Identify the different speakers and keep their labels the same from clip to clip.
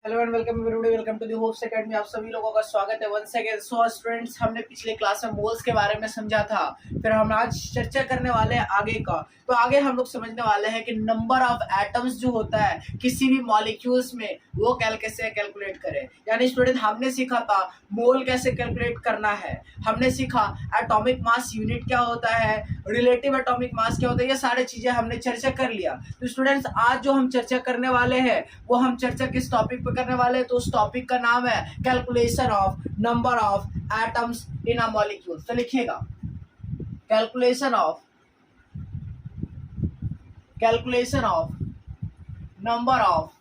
Speaker 1: Hello and welcome everybody, welcome to the Hopes academy. आप सभी लोगों का स्वागत है वंस अगेन। सो स्टूडेंट्स, हमने पिछले क्लास में मोल्स के बारे में समझा था, फिर हम आज चर्चा करने वाले हैं आगे का। तो आगे हम लोग समझने वाले हैं कि नंबर ऑफ एटम्स जो होता है किसी भी मॉलिक्यूल्स में, वो कैसे कैलकुलेट करें। यानी स्टूडेंट, हमने सीखा था मोल कैसे कैलकुलेट करना है, हमने सीखा एटॉमिक मास यूनिट क्या होता है, रिलेटिव एटॉमिक मास क्या होता है, ये सारी चीजें हमने चर्चा कर लिया। तो स्टूडेंट्स, आज जो हम चर्चा करने वाले हैं वो हम चर्चा किस टॉपिक पे करने वाले हैं, तो उस टॉपिक का नाम है calculation of number of atoms in a molecule. तो लिखिएगा calculation of number of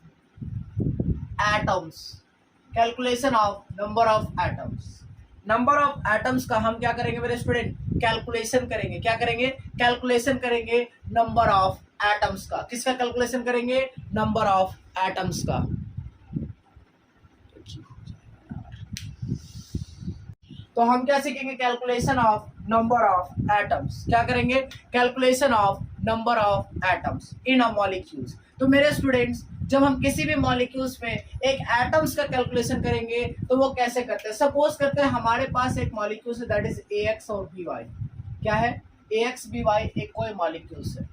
Speaker 1: atoms, calculation of number of atoms. Number of atoms का हम क्या करेंगे मेरे स्टूडेंट, कैलकुलेशन करेंगे। क्या करेंगे? कैलकुलेशन करेंगे नंबर ऑफ एटम्स का। किसका कैलकुलेशन करेंगे? नंबर ऑफ एटम्स का। तो हम क्या सीखेंगे? Calculation of number of atoms. क्या करेंगे? Calculation of number of atoms in a molecules. तो मेरे स्टूडेंट्स, जब हम किसी भी मॉलिक्यूल्स में एक एटम्स का कैलकुलेशन करेंगे तो वो कैसे करते हैं? सपोज करते हैं हमारे पास एक मॉलिक्यूल्स है, दैट इज AX और BY। क्या है? AX BY एक कोई मॉलिक्यूल्स है।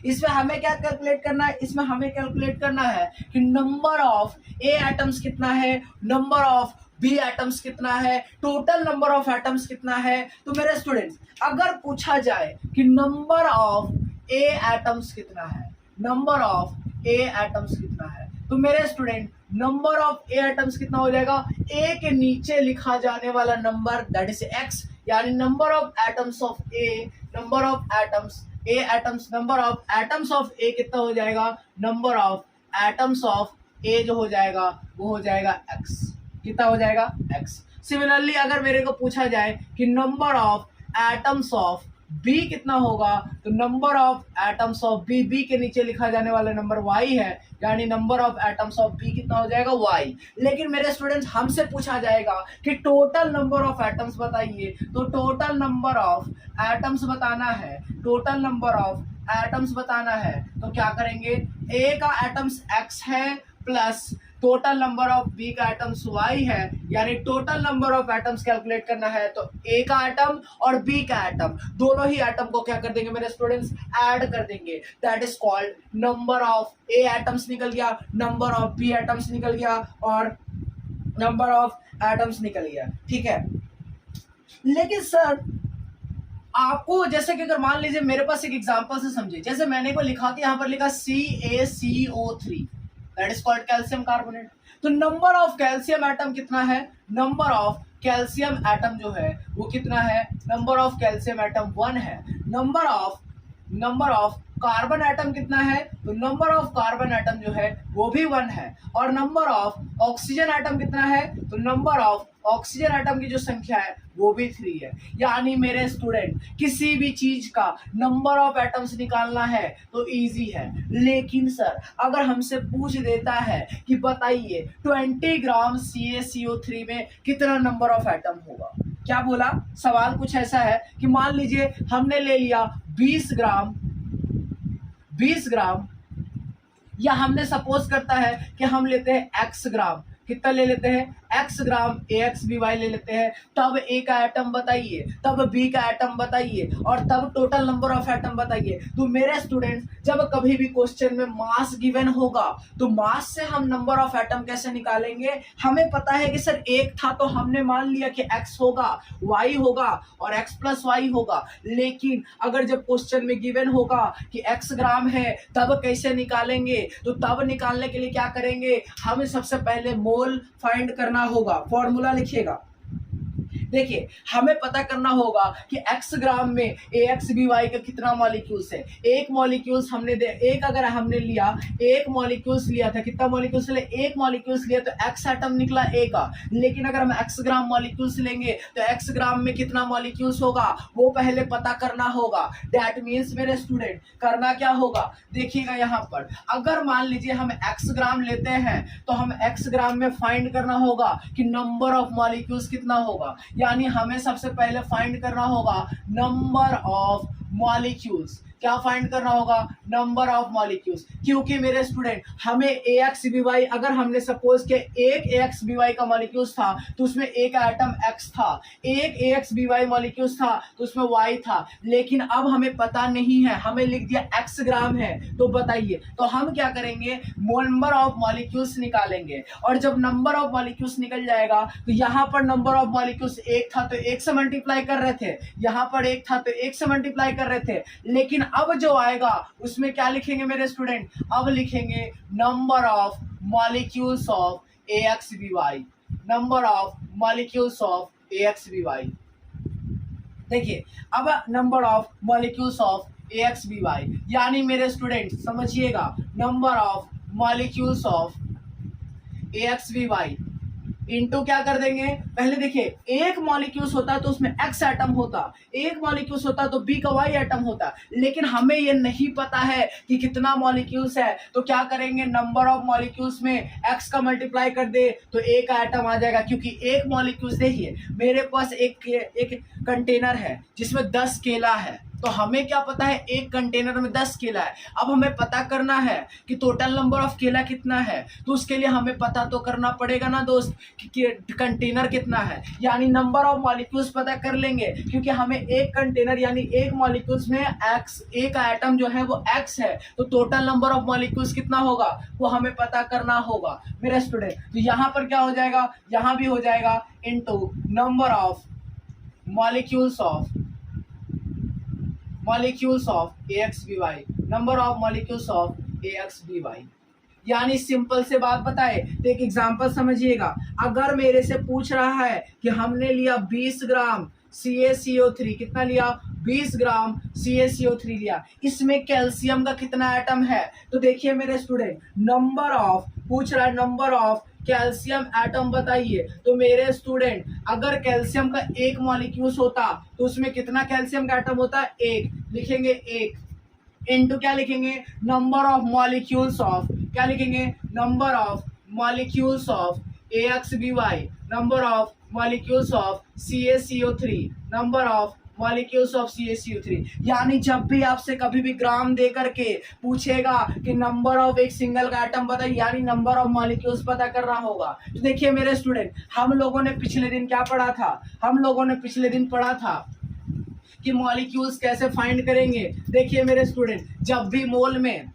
Speaker 1: इसमें हमें क्या कैलकुलेट करना है? इसमें हमें कैलकुलेट करना है कि नंबर ऑफ A एटम्स कितना है, नंबर ऑफ B एटम्स कितना है, टोटल नंबर ऑफ एटम्स कितना है। तो मेरे स्टूडेंट्स, अगर पूछा जाए कि नंबर ऑफ A एटम्स कितना है, नंबर ऑफ A एटम्स कितना है, तो मेरे student number of A atoms कितना हो जाएगा? A के नीचे लिखा जाने वाला नंबर, दैट इज X, यानी number of atoms of A, number of atoms A atoms, number of atoms of A कितना हो जाएगा? Number of atoms of A जो हो जाएगा वो हो जाएगा X। कितना हो जाएगा? X। सिमिलरली अगर मेरे को पूछा जाए कि number of atoms of B कितना होगा, तो number of atoms of B के नीचे लिखा जाने वाला नंबर Y है, यानी number of atoms of B कितना हो जाएगा? Y। लेकिन मेरे स्टूडेंट्स, हमसे पूछा जाएगा कि टोटल नंबर ऑफ एटम्स बताइए, तो टोटल नंबर ऑफ एटम्स बताना है, टोटल नंबर ऑफ एटम्स बताना है। तो क्या करेंगे? A का एटम्स X है plus total number of B का एटम्स Y है, यानी total number of atoms calculate करना है। तो A का एटम और B का एटम, दोनों ही एटम को क्या कर देंगे मेरे स्टूडेंट्स? ऐड कर देंगे। That is called number of A atoms निकल गया, नंबर ऑफ B एटम्स निकल गया और नंबर ऑफ एटम्स निकल गया। ठीक है। लेकिन सर, आपको जैसे कि अगर मान लीजिए मेरे पास एक एग्जांपल से समझे, जैसे मैंने को लिखा कि यहाँ पर लिखा CaCO3, that is called calcium carbonate. तो नंबर ऑफ कैल्शियम एटम कितना है? नंबर ऑफ कैल्शियम एटम जो है वो कितना है? नंबर ऑफ कैल्शियम एटम 1 है। नंबर ऑफ कार्बन एटम कितना है? तो नंबर ऑफ कार्बन एटम जो है वो भी 1 है। और नंबर ऑफ ऑक्सीजन एटम कितना है? तो नंबर ऑफ ऑक्सीजन एटम की जो संख्या है वो भी 3 है। यानी मेरे स्टूडेंट, किसी भी चीज का नंबर ऑफ एटम्स निकालना है तो इजी है। लेकिन सर, अगर हमसे पूछ देता है कि बताइए 20 ग्राम CaCO3 में कितना नंबर ऑफ एटम होगा, क्या बोला? सवाल कुछ ऐसा है कि मान लीजिए हमने ले लिया 20 ग्राम, या हमने सपोज करता है कि हम लेते हैं X ग्राम। कितना ले लेते हैं? X ग्राम AXBY ले लेते हैं। तब A का एटम बताइए, तब B का एटम बताइए और तब टोटल नंबर ऑफ एटम बताइए। तो मेरे स्टूडेंट्स, जब कभी भी क्वेश्चन में मास गिवन होगा तो मास से हम नंबर ऑफ एटम कैसे निकालेंगे? हमें पता है कि सर एक था तो हमने मान लिया कि X होगा, Y होगा और X प्लस Y होगा। लेकिन अगर जब क्वेश्चन में गिवन होगा कि X ग्राम है, तब कैसे निकालेंगे? तो तब निकालने के लिए क्या करेंगे? हमें सबसे पहले मोल फाइंड करना होगा। फॉर्मूला लिखिएगा। देखिए, हमें पता करना होगा कि X ग्राम में AXBY का कितना मॉलिक्यूल्स है। एक मॉलिक्यूल्स एक अगर हमने लिया, एक मॉलिक्यूल्स लिया था, कितना मॉलिक्यूल्स लिया? एक मॉलिक्यूल्स लिया तो X एटम निकला A का। लेकिन अगर हम X ग्राम मॉलिक्यूल्स लेंगे तो X ग्राम में कितना मॉलिक्यूल्स होगा वो पहले पता करना होगा। दैट मीन्स मेरे स्टूडेंट, करना क्या होगा? देखिएगा यहाँ पर, अगर मान लीजिए हम X ग्राम लेते हैं तो हम X ग्राम में फाइंड करना होगा कि नंबर ऑफ मॉलिक्यूल्स कितना होगा। यानी हमें सबसे पहले फाइंड करना होगा नंबर ऑफ मॉलिक्यूल्स। क्या फाइंड करना होगा, नंबर ऑफ मॉलिक्यूल्स। क्योंकि मेरे स्टूडेंट हमें AXBY, अगर हमने सपोज के एक AXBY का मॉलिक्यूल्स था तो उसमें एक एटम X था, एक AXBY मॉलिक्यूल्स था तो उसमें Y था, लेकिन अब हमें पता नहीं है, हमें लिख दिया X ग्राम है। तो बताइए, तो हम क्या करेंगे, नंबर ऑफ मॉलिक्यूल्स निकालेंगे, और जब नंबर ऑफ मॉलिक्यूल्स निकल जाएगा तो यहाँ पर नंबर ऑफ मॉलिक्यूल्स एक था तो एक से मल्टीप्लाई कर रहे थे, यहाँ पर एक था तो एक से मल्टीप्लाई कर रहे थे, लेकिन अब जो आएगा उसमें क्या लिखेंगे मेरे स्टूडेंट, अब लिखेंगे number of molecules of AXBY, number of molecules of AXBY। देखिए अब number of molecules of AXBY, यानी मेरे स्टूडेंट समझिएगा, number of molecules of AXBY into क्या कर देंगे, पहले देखिए एक मॉलिक्यूल्स होता तो उसमें X एटम होता, एक मॉलिक्यूल्स होता तो B का Y एटम होता, लेकिन हमें ये नहीं पता है कि कितना मॉलिक्यूल्स है, तो क्या करेंगे, नंबर ऑफ मॉलिक्यूल्स में X का मल्टीप्लाई कर दे तो A का एटम आ जाएगा, क्योंकि एक मॉलिक्यूल्स, देखिए मेरे पास एक कंटेनर है जिसमें 10 केला है, तो हमें क्या पता है एक कंटेनर में 10 केला है। अब हमें पता करना है कि टोटल नंबर ऑफ केला कितना है, तो उसके लिए हमें पता तो करना पड़ेगा ना दोस्त कि कंटेनर कितना है, यानी नंबर ऑफ मॉलिक्यूल्स पता कर लेंगे, क्योंकि हमें एक कंटेनर यानी एक मॉलिक्यूल्स में X, एक एटम जो है वो X है, तो टोटल नंबर ऑफ मॉलिक्यूल्स कितना होगा वो हमें पता करना होगा मेरे स्टूडेंट। तो यहाँ पर क्या हो जाएगा, यहाँ भी हो जाएगा into number of molecules of AXBY, number of molecules of AXBY। यानी सिंपल से बात बताए तो एक एग्जांपल समझिएगा, अगर मेरे से पूछ रहा है कि हमने लिया 20 ग्राम CaCO3, कितना लिया, 20 ग्राम CaCO3 लिया, इसमें कैल्शियम का कितना एटम है, तो देखिए मेरे स्टूडेंट नंबर ऑफ पूछ रहा है, नंबर ऑफ कैल्शियम एटम बताइए, तो मेरे स्टूडेंट अगर कैल्शियम का एक मॉलिक्यूल्स होता तो उसमें कितना कैल्शियम का एटम होता, एक, लिखेंगे एक, इनटू क्या लिखेंगे, नंबर ऑफ मॉलिक्यूल्स ऑफ, क्या लिखेंगे, number of molecules of AXBY, number of molecules of CaCO3, number of molecules of CaCO3। यानी जब भी आपसे कभी भी ग्राम दे करके पूछेगा कि नंबर ऑफ एक सिंगल का एटम बताइए, यानी नंबर ऑफ मॉलिक्यूल्स पता करना होगा। तो देखिए मेरे स्टूडेंट, हम लोगों ने पिछले दिन क्या पढ़ा था, हम लोगों ने पिछले दिन पढ़ा था कि मॉलिक्यूल्स कैसे फाइंड करेंगे। देखिए मेरे स्टूडेंट, जब भी मोल में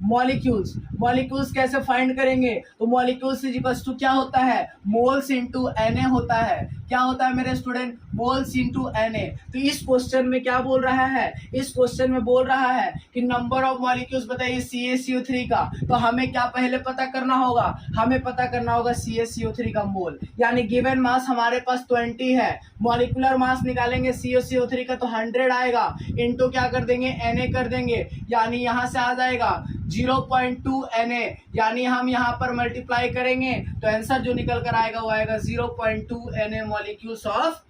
Speaker 1: मॉलिक्यूल्स कैसे फाइंड करेंगे, तो मॉलिक्यूल्स इज इक्वल्स टू क्या होता है, मोल्स इनटू Na होता है। क्या होता है मेरे स्टूडेंट, मोल्स इनटू Na। तो इस क्वेश्चन में क्या बोल रहा है, इस क्वेश्चन में बोल रहा है कि नंबर ऑफ मॉलिक्यूल्स बताइए CaCO3 का, तो हमें क्या पहले पता करना होगा, हमें पता करना होगा CaCO3 का मोल, यानी गिवन मास हमारे पास 20 है, मॉलिक्यूलर मास निकालेंगे CaCO3 का तो 100 आएगा, इनटू क्या कर देंगे, Na कर देंगे, यानी यहाँ से आ जाएगा 0.2 Na, यानी हम यहाँ पर मल्टीप्लाई करेंगे तो आंसर जो निकल कर आएगा वो आएगा 0.2 Na molecules of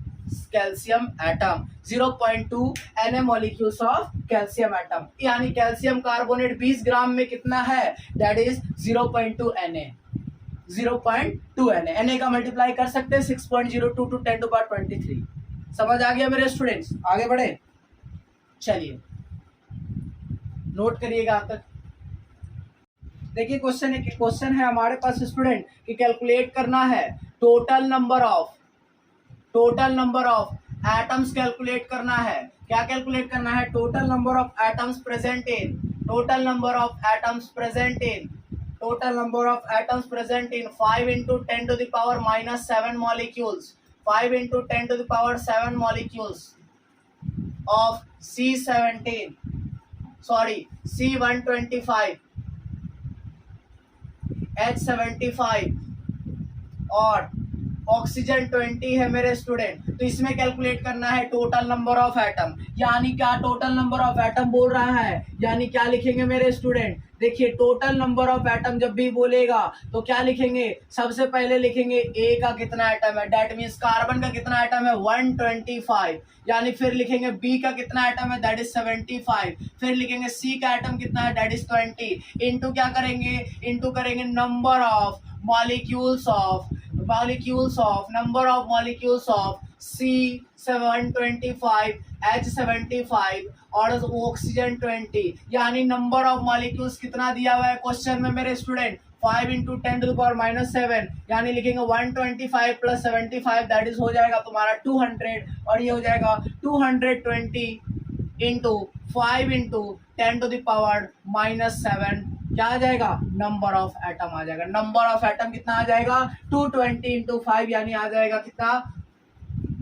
Speaker 1: calcium atom, 0.2 Na molecules of calcium atom, यानी कैल्शियम कार्बोनेट 20 ग्राम में कितना है, दैट इज 0.2 Na, 0.2 Na का मल्टीप्लाई कर सकते हैं 6.02 to 10 to power 23। समझ आ गया मेरे स्टूडेंट्स, आगे बढ़े, चलिए नोट करिएगा आप तक। देखिए क्वेश्चन है हमारे पास स्टूडेंट कि कैलकुलेट करना है total number of atoms calculate करना है। क्या कैलकुलेट करना है, total number of atoms present in 5 into 10 to the power minus 7 molecules, 5 into 10 to the power 7 molecules of C125 H75 और ऑक्सीजन 20 है मेरे स्टूडेंट। तो इसमें कैलकुलेट करना है टोटल नंबर ऑफ एटम, यानी क्या टोटल नंबर ऑफ एटम बोल रहा है, यानी क्या लिखेंगे मेरे स्टूडेंट, देखिए टोटल नंबर ऑफ एटम जब भी बोलेगा तो क्या लिखेंगे, सबसे पहले लिखेंगे ए का कितना एटम है, दैट मीन्स कार्बन का कितना एटम है 125, यानी फिर लिखेंगे बी का कितना एटम है, दैट इज 75, फिर लिखेंगे सी का एटम कितना है, दैट इज 20, इनटू क्या करेंगे, इनटू करेंगे number of molecules of number of molecules of C125 H75 और ऑक्सीजन 20, यानी नंबर ऑफ मॉलिक्यूल्स कितना दिया हुआ है क्वेश्चन में मेरे स्टूडेंट 5 इंटू 10⁻⁷, यानी लिखेंगे 125 प्लस 75, दैट इज हो जाएगा तुम्हारा 200, और ये हो जाएगा 220 इंटू 5 इंटू 10⁻⁷, क्या आ जाएगा नंबर ऑफ एटम आ जाएगा। नंबर ऑफ एटम कितना आ जाएगा 220 इंटू 5, यानी आ जाएगा कितना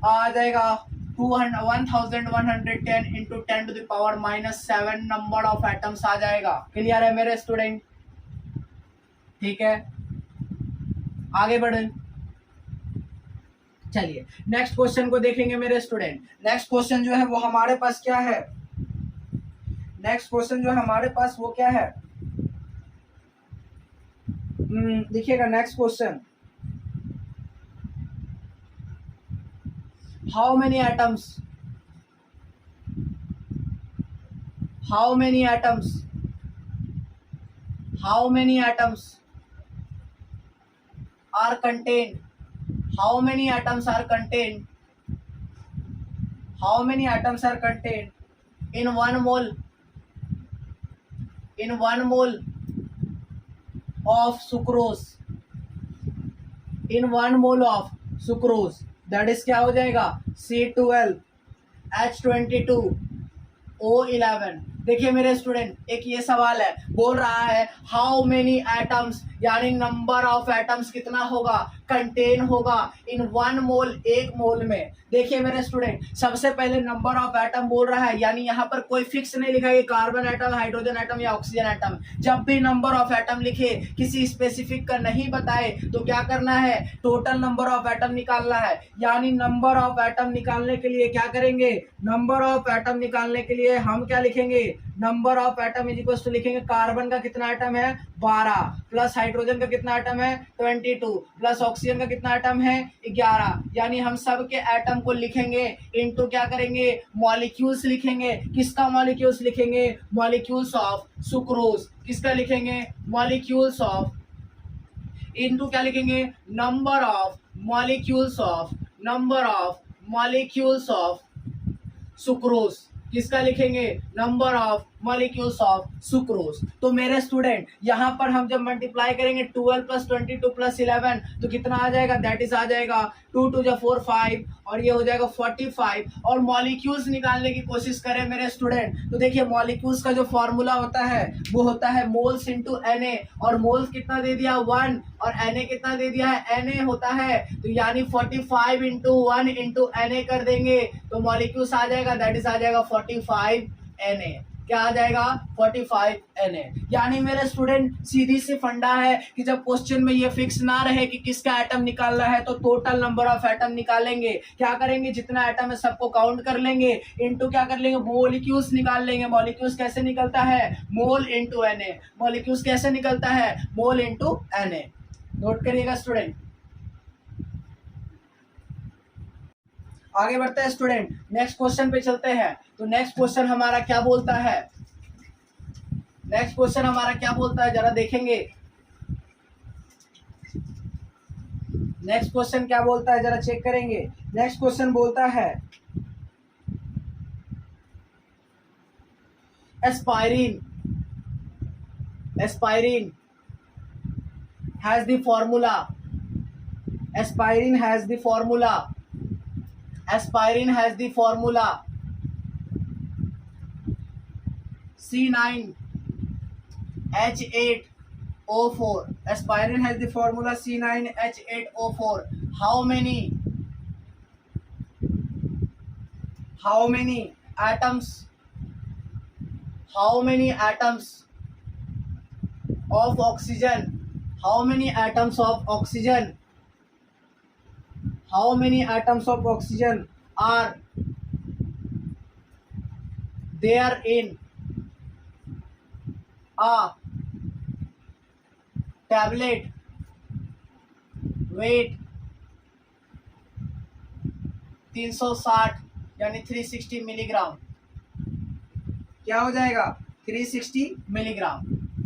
Speaker 1: आ जाएगा 1110 इंटू 10⁻⁷ नंबर ऑफ एटम्स आ जाएगा। क्लियर है मेरे स्टूडेंट? ठीक है, आगे बढ़े। चलिए नेक्स्ट क्वेश्चन को देखेंगे मेरे स्टूडेंट। नेक्स्ट क्वेश्चन जो है वो हमारे पास क्या है, नेक्स्ट क्वेश्चन जो हमारे पास वो क्या है, देखिएगा next question, how many atoms, how many atoms, how many atoms are contained, how many atoms are contained, how many atoms are contained in 1 mole, in 1 mole of sucrose, in 1 mole of sucrose, that is क्या हो जाएगा C12H22O11। देखिए मेरे student एक ये सवाल है, बोल रहा है हाउ मेनी एटम्स, यानी नंबर ऑफ एटम्स कितना होगा, कंटेन होगा इन 1 मोल, 1 मोल में। देखिए मेरे स्टूडेंट सबसे पहले नंबर ऑफ एटम बोल रहा है, यानी यहाँ पर कोई फिक्स नहीं लिखा है कार्बन एटम, हाइड्रोजन एटम या ऑक्सीजन एटम। जब भी नंबर ऑफ एटम लिखे किसी स्पेसिफिक का नहीं बताए तो क्या करना है, टोटल नंबर ऑफ एटम निकालना है। यानी नंबर ऑफ एटम निकालने के लिए क्या करेंगे, नंबर ऑफ एटम निकालने के लिए हम क्या लिखेंगे, number of atom is equal to लिखेंगे कार्बन का कितना एटम है 12, प्लस हाइड्रोजन का कितना एटम है 22, प्लस ऑक्सीजन का कितना एटम है 11, यानी हम सब के एटम को लिखेंगे इनटू क्या करेंगे, मॉलिक्यूल्स लिखेंगे। किसका मॉलिक्यूल्स लिखेंगे, मॉलिक्यूल्स ऑफ सुक्रोज। किसका लिखेंगे, मॉलिक्यूल्स ऑफ, इनटू क्या लिखेंगे, number of molecules of, number of molecules of sucrose. किसका लिखेंगे, number of molecules of sucrose. तो मेरे स्टूडेंट यहाँ पर हम जब मल्टीप्लाई करेंगे 12 प्लस 22 प्लस 11 तो कितना आ जाएगा, दैट इज आ जाएगा 2 2 जा 4 5, और ये हो जाएगा 45। और मॉलिक्यूल्स निकालने की कोशिश करें मेरे स्टूडेंट तो देखिए मॉलिक्यूल्स का जो फॉर्मूला होता है वो होता है मोल्स इंटू Na, और मोल्स कितना दे दिया 1, और Na कितना दे दिया है Na होता है, तो यानी 45 इंटू 1 इंटू Na कर देंगे तो मॉलिक्यूल्स आ जाएगा, दैट इज आ जाएगा 45 Na। क्या आ जाएगा 45 Na। यानी मेरे स्टूडेंट सीधी सी फंडा है कि जब क्वेश्चन में ये फिक्स ना रहे कि किसका एटम निकालना है तो टोटल नंबर ऑफ एटम निकालेंगे। क्या करेंगे, जितना एटम है सबको काउंट कर लेंगे, इनटू क्या कर लेंगे, मॉलिक्यूल्स निकाल लेंगे। मॉलिक्यूल्स कैसे निकलता है, मोल इनटू Na। मॉलिक्यूल्स कैसे निकलता है, मोल इनटू Na। नोट करिएगा स्टूडेंट। आगे बढ़ते हैं स्टूडेंट, नेक्स्ट क्वेश्चन पे चलते हैं। तो नेक्स्ट क्वेश्चन हमारा क्या बोलता है, नेक्स्ट क्वेश्चन हमारा क्या बोलता है जरा देखेंगे। नेक्स्ट क्वेश्चन क्या बोलता है जरा चेक करेंगे। नेक्स्ट क्वेश्चन बोलता है aspirin, aspirin has the formula, aspirin has the formula, aspirin has the formula C9H8O4. aspirin has the formula C9H8O4. how many atoms, how many atoms of oxygen, how many atoms of oxygen, how many atoms of oxygen are there in a tablet weight 360 यानी 360 milligram. क्या हो जाएगा 360 milligram.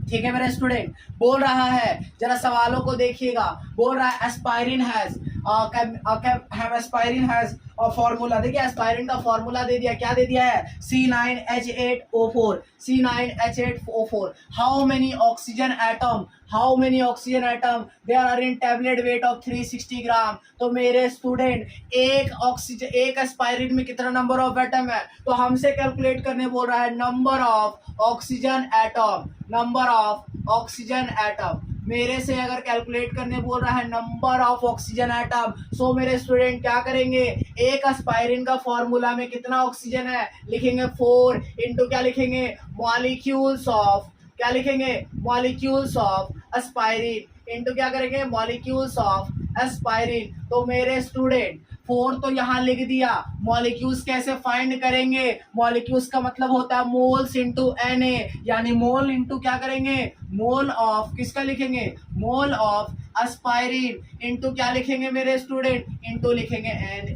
Speaker 1: ठीक है मेरे student, बोल रहा है जरा सवालों को देखिएगा, बोल रहा है एस्पाइरिन हैज, एस्पायरिन हैज फॉर्मूला, देखिए एस्पायरिन का फॉर्मूला दे दिया, क्या दे दिया है, C9H8O4, C9H8O4। How many oxygen atom, how many oxygen atom there are in tablet weight of 360 gram. तो मेरे स्टूडेंट एक एस्पायरिन में कितना नंबर ऑफ एटम है, तो हमसे कैलकुलेट करने बोल रहा है number of oxygen atom, number of oxygen atom. मेरे से अगर कैलकुलेट करने बोल रहा है नंबर ऑफ ऑक्सीजन एटम, सो मेरे स्टूडेंट क्या करेंगे, एक एस्पायरिन का फॉर्मूला में कितना ऑक्सीजन है, लिखेंगे 4 इंटू क्या लिखेंगे, मॉलिक्यूल्स ऑफ, क्या लिखेंगे, मॉलिक्यूल्स ऑफ एस्पायरिन इंटू क्या करेंगे, मॉलिक्यूल्स ऑफ एस्पायरिन। तो मेरे स्टूडेंट 4 तो यहाँ लिख दिया, मॉलिक्यूल्स कैसे फाइंड करेंगे, मॉलिक्यूल्स का मतलब होता है मोल्स इंटू Na, यानी मोल इंटू क्या करेंगे, मोल ऑफ, किसका लिखेंगे, मोल ऑफ एस्पायरिन इंटू क्या लिखेंगे मेरे स्टूडेंट, इंटू लिखेंगे Na,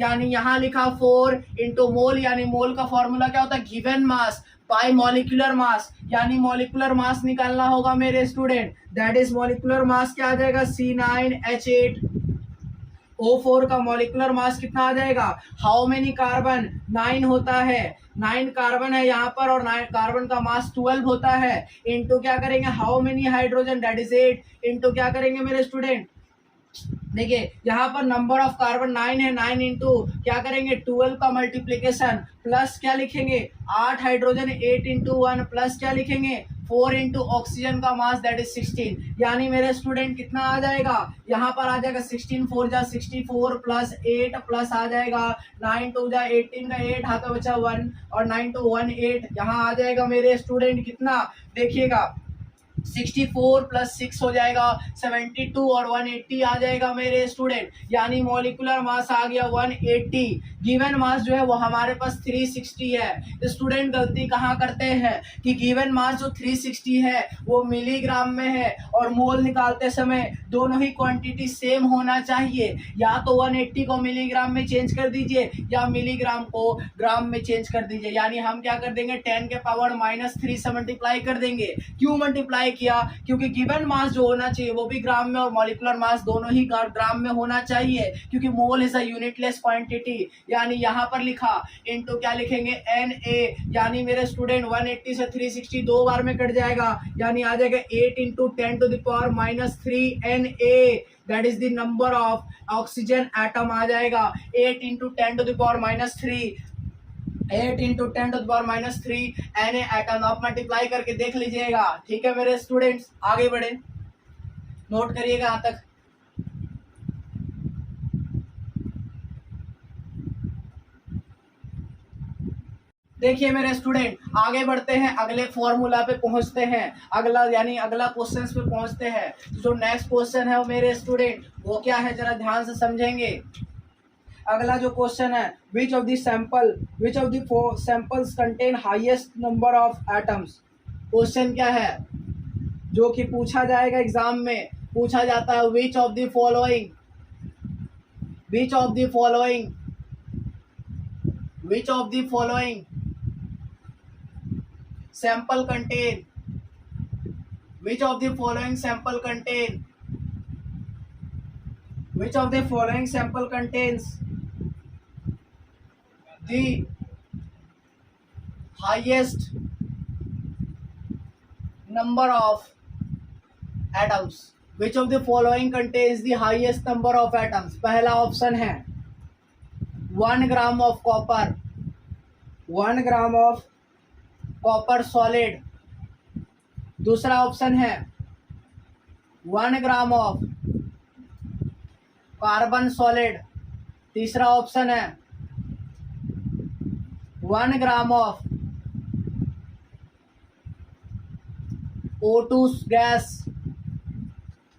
Speaker 1: यानी यहाँ लिखा 4 इंटू मोल, यानी मोल का फॉर्मूला क्या होता है, given mass by molecular mass, यानी मॉलिक्यूलर मास निकालना होगा मेरे student, that is molecular mass क्या आ जाएगा, C9H8O4 का मॉलिक्यूलर मास कितना आ जाएगा, हाउ मेनी कार्बन, 9 होता है, 9 कार्बन है यहाँ पर, और 9 कार्बन का मास 12 होता है, इंटू क्या करेंगे, how many hydrogen, that is 8, into क्या करेंगे मेरे स्टूडेंट, देखिए यहाँ पर नंबर ऑफ कार्बन 9 है, 9 इंटू क्या करेंगे 12 का मल्टीप्लीकेशन, प्लस क्या लिखेंगे 8 हाइड्रोजन, 8 इंटू 1 प्लस क्या लिखेंगे 4 इंटू ऑक्सीजन का मास दैट इज 16, यानी मेरे स्टूडेंट कितना आ जाएगा, यहाँ पर आ जाएगा 16 4 जा 64 प्लस 8 प्लस आ जाएगा 9 2 जा 18 का 8 हाथ में बचा 1 और 9 2 1 8, यहाँ आ जाएगा मेरे स्टूडेंट कितना, देखिएगा 64 प्लस 6 हो जाएगा 72 और 180 आ जाएगा मेरे स्टूडेंट, यानी मॉलिक्यूलर मास आ गया 180, गिवन मास जो है वो हमारे पास 360 है। स्टूडेंट गलती कहाँ करते हैं कि गिवन मास जो 360 है वो मिलीग्राम में है, और मोल निकालते समय दोनों ही क्वांटिटी सेम होना चाहिए, या तो 180 को मिलीग्राम में चेंज कर दीजिए या मिलीग्राम को ग्राम में चेंज कर दीजिए, यानी हम क्या कर देंगे 10 के पावर -3 से मल्टीप्लाई कर देंगे। क्यों मल्टीप्लाई किया, क्योंकि गिवन मास जो होना चाहिए वो भी ग्राम में और मॉलिक्यूलर मास दोनों ही ग्राम में होना चाहिए, क्योंकि mole is a unitless quantity, यानी यहाँ पर लिखा इनटू क्या लिखेंगे Na, यानी मेरे स्टूडेंट 180 से 360 दो बार में कट जाएगा, यानी आ जाएगा 8 into 10 to the power -3 Na, that is the number of oxygen atom आ जाएगा 8 into 10 to the power -3, 8 into 10 to the power -3 Na atom. आप मल्टीप्लाई करके देख लीजिएगा, ठीक है मेरे स्टूडेंट्स, आगे बढ़े, नोट करिएगा यहाँ तक। देखिए मेरे स्टूडेंट आगे बढ़ते हैं, अगले फॉर्मूला पे पहुंचते हैं, अगला यानी अगला क्वेश्चन पे पहुंचते हैं। जो नेक्स्ट क्वेश्चन है मेरे स्टूडेंट वो क्या है, जरा ध्यान से समझेंगे। अगला जो क्वेश्चन है, which of the samples contain highest number of atoms. Question क्या है जो कि पूछा जाएगा एग्जाम में, पूछा जाता है which of the following sample contain which of the following sample contains the highest number of atoms, which of the following contains the highest number of atoms। पहला ऑप्शन है 1 gram of copper, 1 gram of copper solid. दूसरा option है 1 gram of carbon solid. तीसरा option है 1 gram of O2 gas.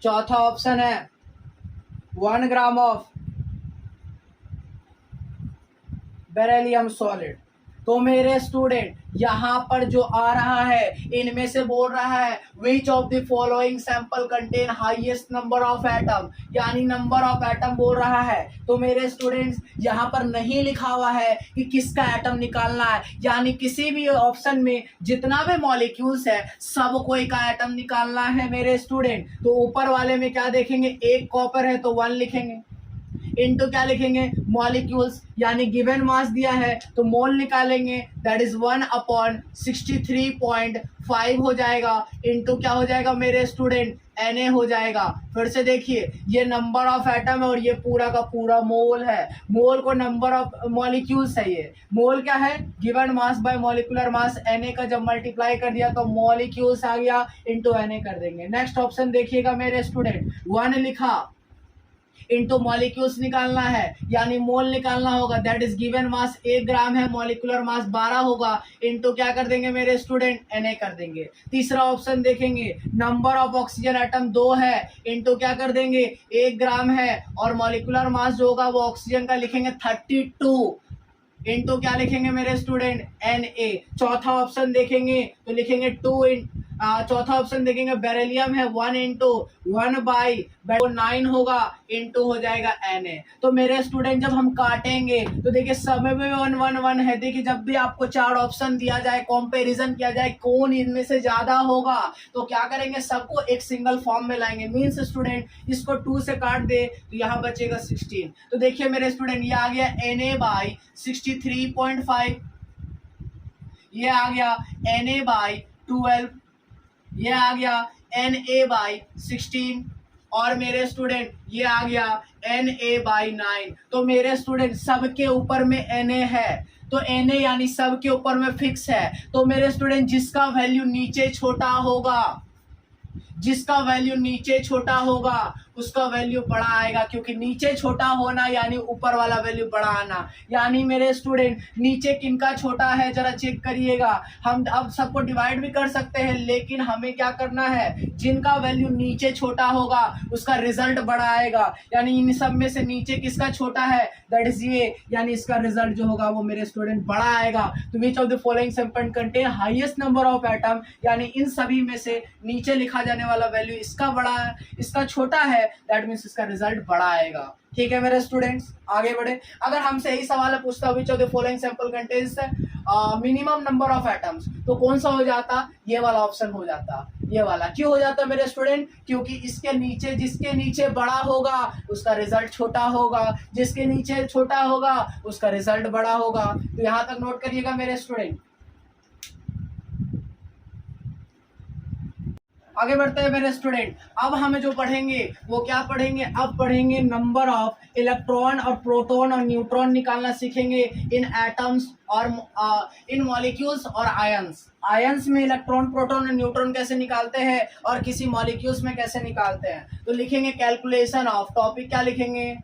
Speaker 1: चौथा option है 1 gram of beryllium solid. तो मेरे स्टूडेंट यहाँ पर जो आ रहा है इनमें से बोल रहा है which of the following sample contain highest number of atom, यानी नंबर ऑफ एटम बोल रहा है। तो मेरे स्टूडेंट्स यहाँ पर नहीं लिखा हुआ है कि किसका एटम निकालना है, यानी किसी भी ऑप्शन में जितना भी मॉलिक्यूल्स है सब कोई का एटम निकालना है मेरे स्टूडेंट। तो ऊपर वाले में क्या देखेंगे, एक कॉपर है तो 1 लिखेंगे, इनटू क्या लिखेंगे मॉलिक्यूल्स, यानी गिवन मास दिया है तो मोल निकालेंगे, दैट इज 1/63.5 हो जाएगा, इनटू क्या हो जाएगा मेरे स्टूडेंट Na हो जाएगा। फिर से देखिए ये नंबर ऑफ एटम है और ये पूरा का पूरा मोल है, मोल को नंबर ऑफ मॉलिक्यूल्स है, ये मोल क्या है given mass by molecular mass, Na का जब मल्टीप्लाई कर दिया तो मॉलिक्यूल्स आ गया, इनटू Na कर देंगे। नेक्स्ट ऑप्शन देखिएगा मेरे स्टूडेंट, 1 लिखा इनटू मॉलिक्यूल्स निकालना है यानी मोल निकालना होगा, दैट इज गिवन मास 1 ग्राम है, मॉलिक्यूलर मास 12 होगा, इनटू क्या कर देंगे मेरे स्टूडेंट Na कर देंगे। तीसरा ऑप्शन देखेंगे नंबर ऑफ ऑक्सीजन एटम 2 है, इनटू क्या कर देंगे 1 ग्राम है और मॉलिक्यूलर मास जो होगा वो ऑक्सीजन का लिखेंगे 32, इनटू क्या लिखेंगे मेरे स्टूडेंट Na। चौथा ऑप्शन देखेंगे तो लिखेंगे 2 चौथा ऑप्शन देखेंगे बेरिलियम है 1 इंटू 1/9 होगा, इंटू हो जाएगा Na। तो मेरे स्टूडेंट जब हम काटेंगे तो देखिए सब में 1 1 1 है, देखिए जब भी आपको 4 ऑप्शन दिया जाए, कंपैरिजन किया जाए कौन इनमें से ज्यादा होगा तो क्या करेंगे सबको एक सिंगल फॉर्म में लाएंगे, मीन्स स्टूडेंट इसको 2 से काट दे तो यहाँ बचेगा 16। तो देखिए मेरे स्टूडेंट ये आ गया Na/63.5, ये आ गया Na/12, ये आ गया Na/16 और मेरे स्टूडेंट ये आ गया Na/9। तो मेरे स्टूडेंट सबके ऊपर में Na है तो Na यानी सबके ऊपर में फिक्स है, तो मेरे स्टूडेंट जिसका वैल्यू नीचे छोटा होगा, जिसका वैल्यू नीचे छोटा होगा उसका वैल्यू बड़ा आएगा, क्योंकि नीचे छोटा होना यानी ऊपर वाला वैल्यू बड़ा आना। यानी मेरे स्टूडेंट नीचे किनका छोटा है जरा चेक करिएगा, हम अब सबको डिवाइड भी कर सकते हैं लेकिन हमें क्या करना है जिनका वैल्यू नीचे छोटा होगा उसका रिजल्ट बड़ा आएगा, यानी इन सब में से नीचे किसका छोटा है दैट इज ये, यानी इसका रिजल्ट जो होगा वो मेरे स्टूडेंट बड़ा आएगा। तो which of the following sample contain highest number of atom, यानी इन सभी में से नीचे लिखा जाने वाला वैल्यू इसका बड़ा है, इसका छोटा है, दैट मीन्स इसका रिजल्ट बड़ा आएगा। ठीक है मेरे स्टूडेंट्स आगे बढ़े। अगर हमसे यही सवाल पूछता which of the following sample contains minimum number of atoms, तो कौन सा हो जाता, ये वाला ऑप्शन हो जाता, ये वाला। क्यों हो जाता मेरे स्टूडेंट, क्योंकि इसके नीचे जिसके नीचे बड़ा होगा उसका रिजल्ट छोटा होगा, जिसके नीचे छोटा होगा उसका रिजल्ट बड़ा होगा। तो यहां तक नोट करिएगा मेरे स्टूडेंट। आगे बढ़ते हैं मेरे स्टूडेंट, अब हमें जो पढ़ेंगे वो क्या पढ़ेंगे, अब पढ़ेंगे नंबर ऑफ इलेक्ट्रॉन और प्रोटॉन और न्यूट्रॉन निकालना सीखेंगे इन एटम्स और इन मॉलिक्यूल्स और आयंस। आयंस में इलेक्ट्रॉन प्रोटॉन और न्यूट्रॉन कैसे निकालते हैं और किसी मॉलिक्यूल्स में कैसे निकालते हैं। तो लिखेंगे कैलकुलेशन ऑफ, टॉपिक क्या लिखेंगे,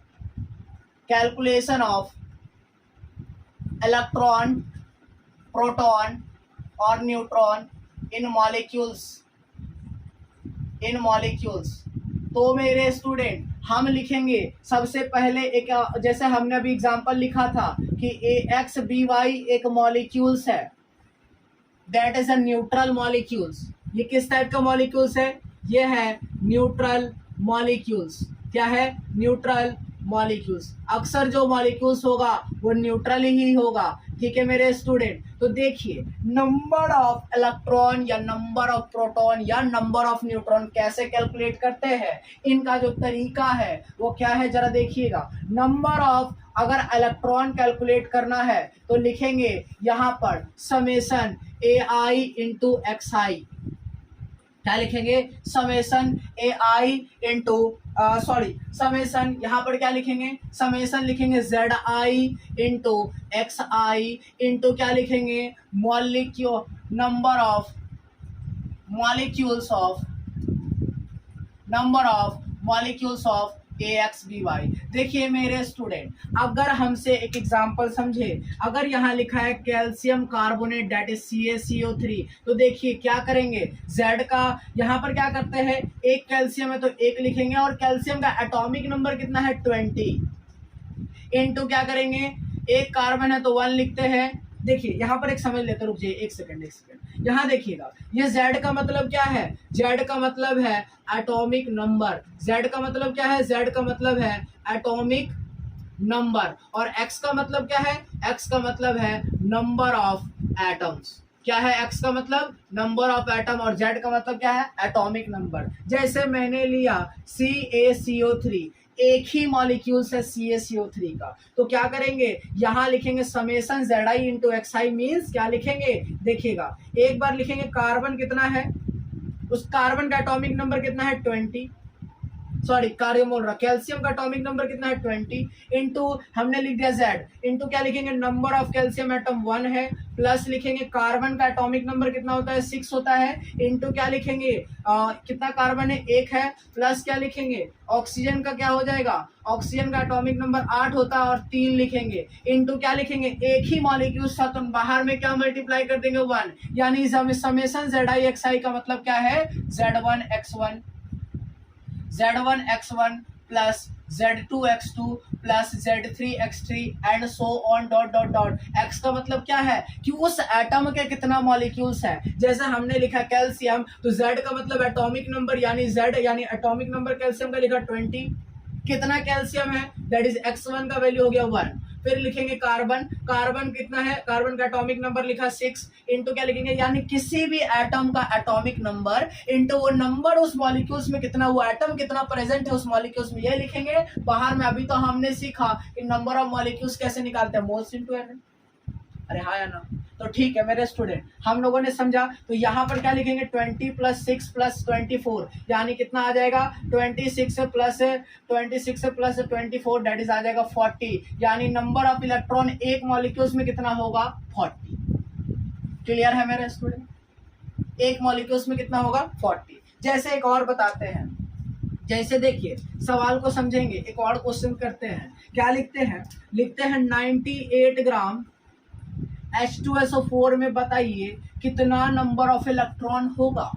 Speaker 1: कैलकुलेशन ऑफ इलेक्ट्रॉन प्रोटॉन और न्यूट्रॉन इन मॉलिक्यूल्स। तो मेरे स्टूडेंट हम लिखेंगे सबसे पहले एक, जैसे हमने अभी एग्जांपल लिखा था कि AXBY एक मॉलिक्यूल्स है, that is a neutral molecules. ये किस टाइप का मॉलिक्यूल्स है, ये है न्यूट्रल मॉलिक्यूल्स। क्या है, न्यूट्रल मॉलिक्यूल्स। अक्सर जो मॉलिक्यूल्स होगा वो न्यूट्रल ही होगा। ठीक है मेरे स्टूडेंट, तो देखिए नंबर ऑफ इलेक्ट्रॉन या नंबर ऑफ प्रोटॉन या नंबर ऑफ न्यूट्रॉन कैसे कैलकुलेट करते हैं, इनका जो तरीका है वो क्या है जरा देखिएगा। नंबर ऑफ अगर इलेक्ट्रॉन कैलकुलेट करना है तो लिखेंगे यहाँ पर समेशन AI इंटू XI। क्या लिखेंगे, समेशन AI इंटू समेशन, यहाँ पर क्या लिखेंगे, समेशन लिखेंगे ZI इंटू XI इंटू क्या लिखेंगे number of molecules of AXBY। देखिए मेरे स्टूडेंट, अगर हमसे एक एग्जांपल समझे, अगर यहाँ लिखा है calcium carbonate that is CaCO3, तो देखिए क्या करेंगे Z का यहाँ पर क्या करते हैं, एक कैल्शियम है तो 1 लिखेंगे और कैल्शियम का एटॉमिक नंबर कितना है 20, इनटू क्या करेंगे, एक कार्बन है तो 1 लिखते हैं। देखिए यहाँ पर एक समझ लेते, रुक जाइए एक सेकंड, यहाँ देखिएगा ये Z का मतलब क्या है, Z का मतलब है एटॉमिक नंबर। Z का मतलब क्या है, Z का मतलब है एटॉमिक नंबर। और X का मतलब क्या है, X का मतलब है नंबर ऑफ एटम्स। क्या है, x का मतलब नंबर ऑफ एटम और z का मतलब क्या है, एटॉमिक नंबर। जैसे मैंने लिया CaCO3, एक ही मॉलिक्यूल्स है CaCO3 का, तो क्या करेंगे, यहां लिखेंगे summation Zi into XI means क्या लिखेंगे, देखिएगा एक बार लिखेंगे कार्बन कितना है, उस कार्बन का एटॉमिक नंबर कितना है 20, सॉरी कार्बन बोल रहा, कैल्शियम का एटॉमिक नंबर कितना है 20 इंटू हमने लिख दिया Z इंटू क्या लिखेंगे, नंबर ऑफ कैल्शियम एटम 1 है, प्लस लिखेंगे कार्बन का एटॉमिक नंबर कितना होता है 6 होता है, इंटू क्या लिखेंगे कितना कार्बन है 1 है, प्लस क्या लिखेंगे ऑक्सीजन का क्या हो जाएगा, ऑक्सीजन का एटॉमिक नंबर 8 होता है और 3 लिखेंगे, इंटू क्या लिखेंगे, एक ही मॉलिक्यूल था तो बाहर में क्या मल्टीप्लाई कर देंगे 1, यानी समेशन ZI का मतलब क्या है Z1 x1 plus Z2 plus Z3 and so on dot dot dot. x का मतलब क्या है कि उस एटम के कितना मॉलिक्यूल्स है, जैसे हमने लिखा कैल्शियम तो Z का मतलब एटॉमिक नंबर यानी Z यानी एटॉमिक नंबर कैल्शियम का लिखा 20, कितना कैल्शियम है दैट इज x1 का वैल्यू हो गया 1, फिर लिखेंगे कार्बन कितना है, कार्बन का एटॉमिक नंबर लिखा 6 इंटू क्या लिखेंगे, यानी किसी भी एटम का एटॉमिक नंबर इंटू वो नंबर उस मॉलिक्यूल्स में कितना, वो एटम कितना प्रेजेंट है उस मॉलिक्यूल्स में, ये लिखेंगे बाहर में। अभी तो हमने सीखा कि नंबर ऑफ मॉलिक्यूल्स कैसे निकालते हैं, मोल्स इंटू एन, अरे हाँ या ना, तो ठीक है मेरे स्टूडेंट हम लोगों ने समझा। तो यहाँ पर क्या लिखेंगे 20 प्लस 6 प्लस 24 यानी कितना आ जाएगा 26 प्लस 24 डेट इज आ जाएगा 40, यानी नंबर ऑफ इलेक्ट्रॉन एक मॉलिक्यूल्स में कितना होगा 40। क्लियर है मेरे स्टूडेंट, एक मॉलिक्यूल्स में कितना होगा 40। जैसे एक और बताते हैं, जैसे देखिए सवाल को समझेंगे, एक और क्वेश्चन करते हैं, क्या लिखते हैं 98 ग्राम H2SO4 में बताइए कितना नंबर ऑफ इलेक्ट्रॉन होगा।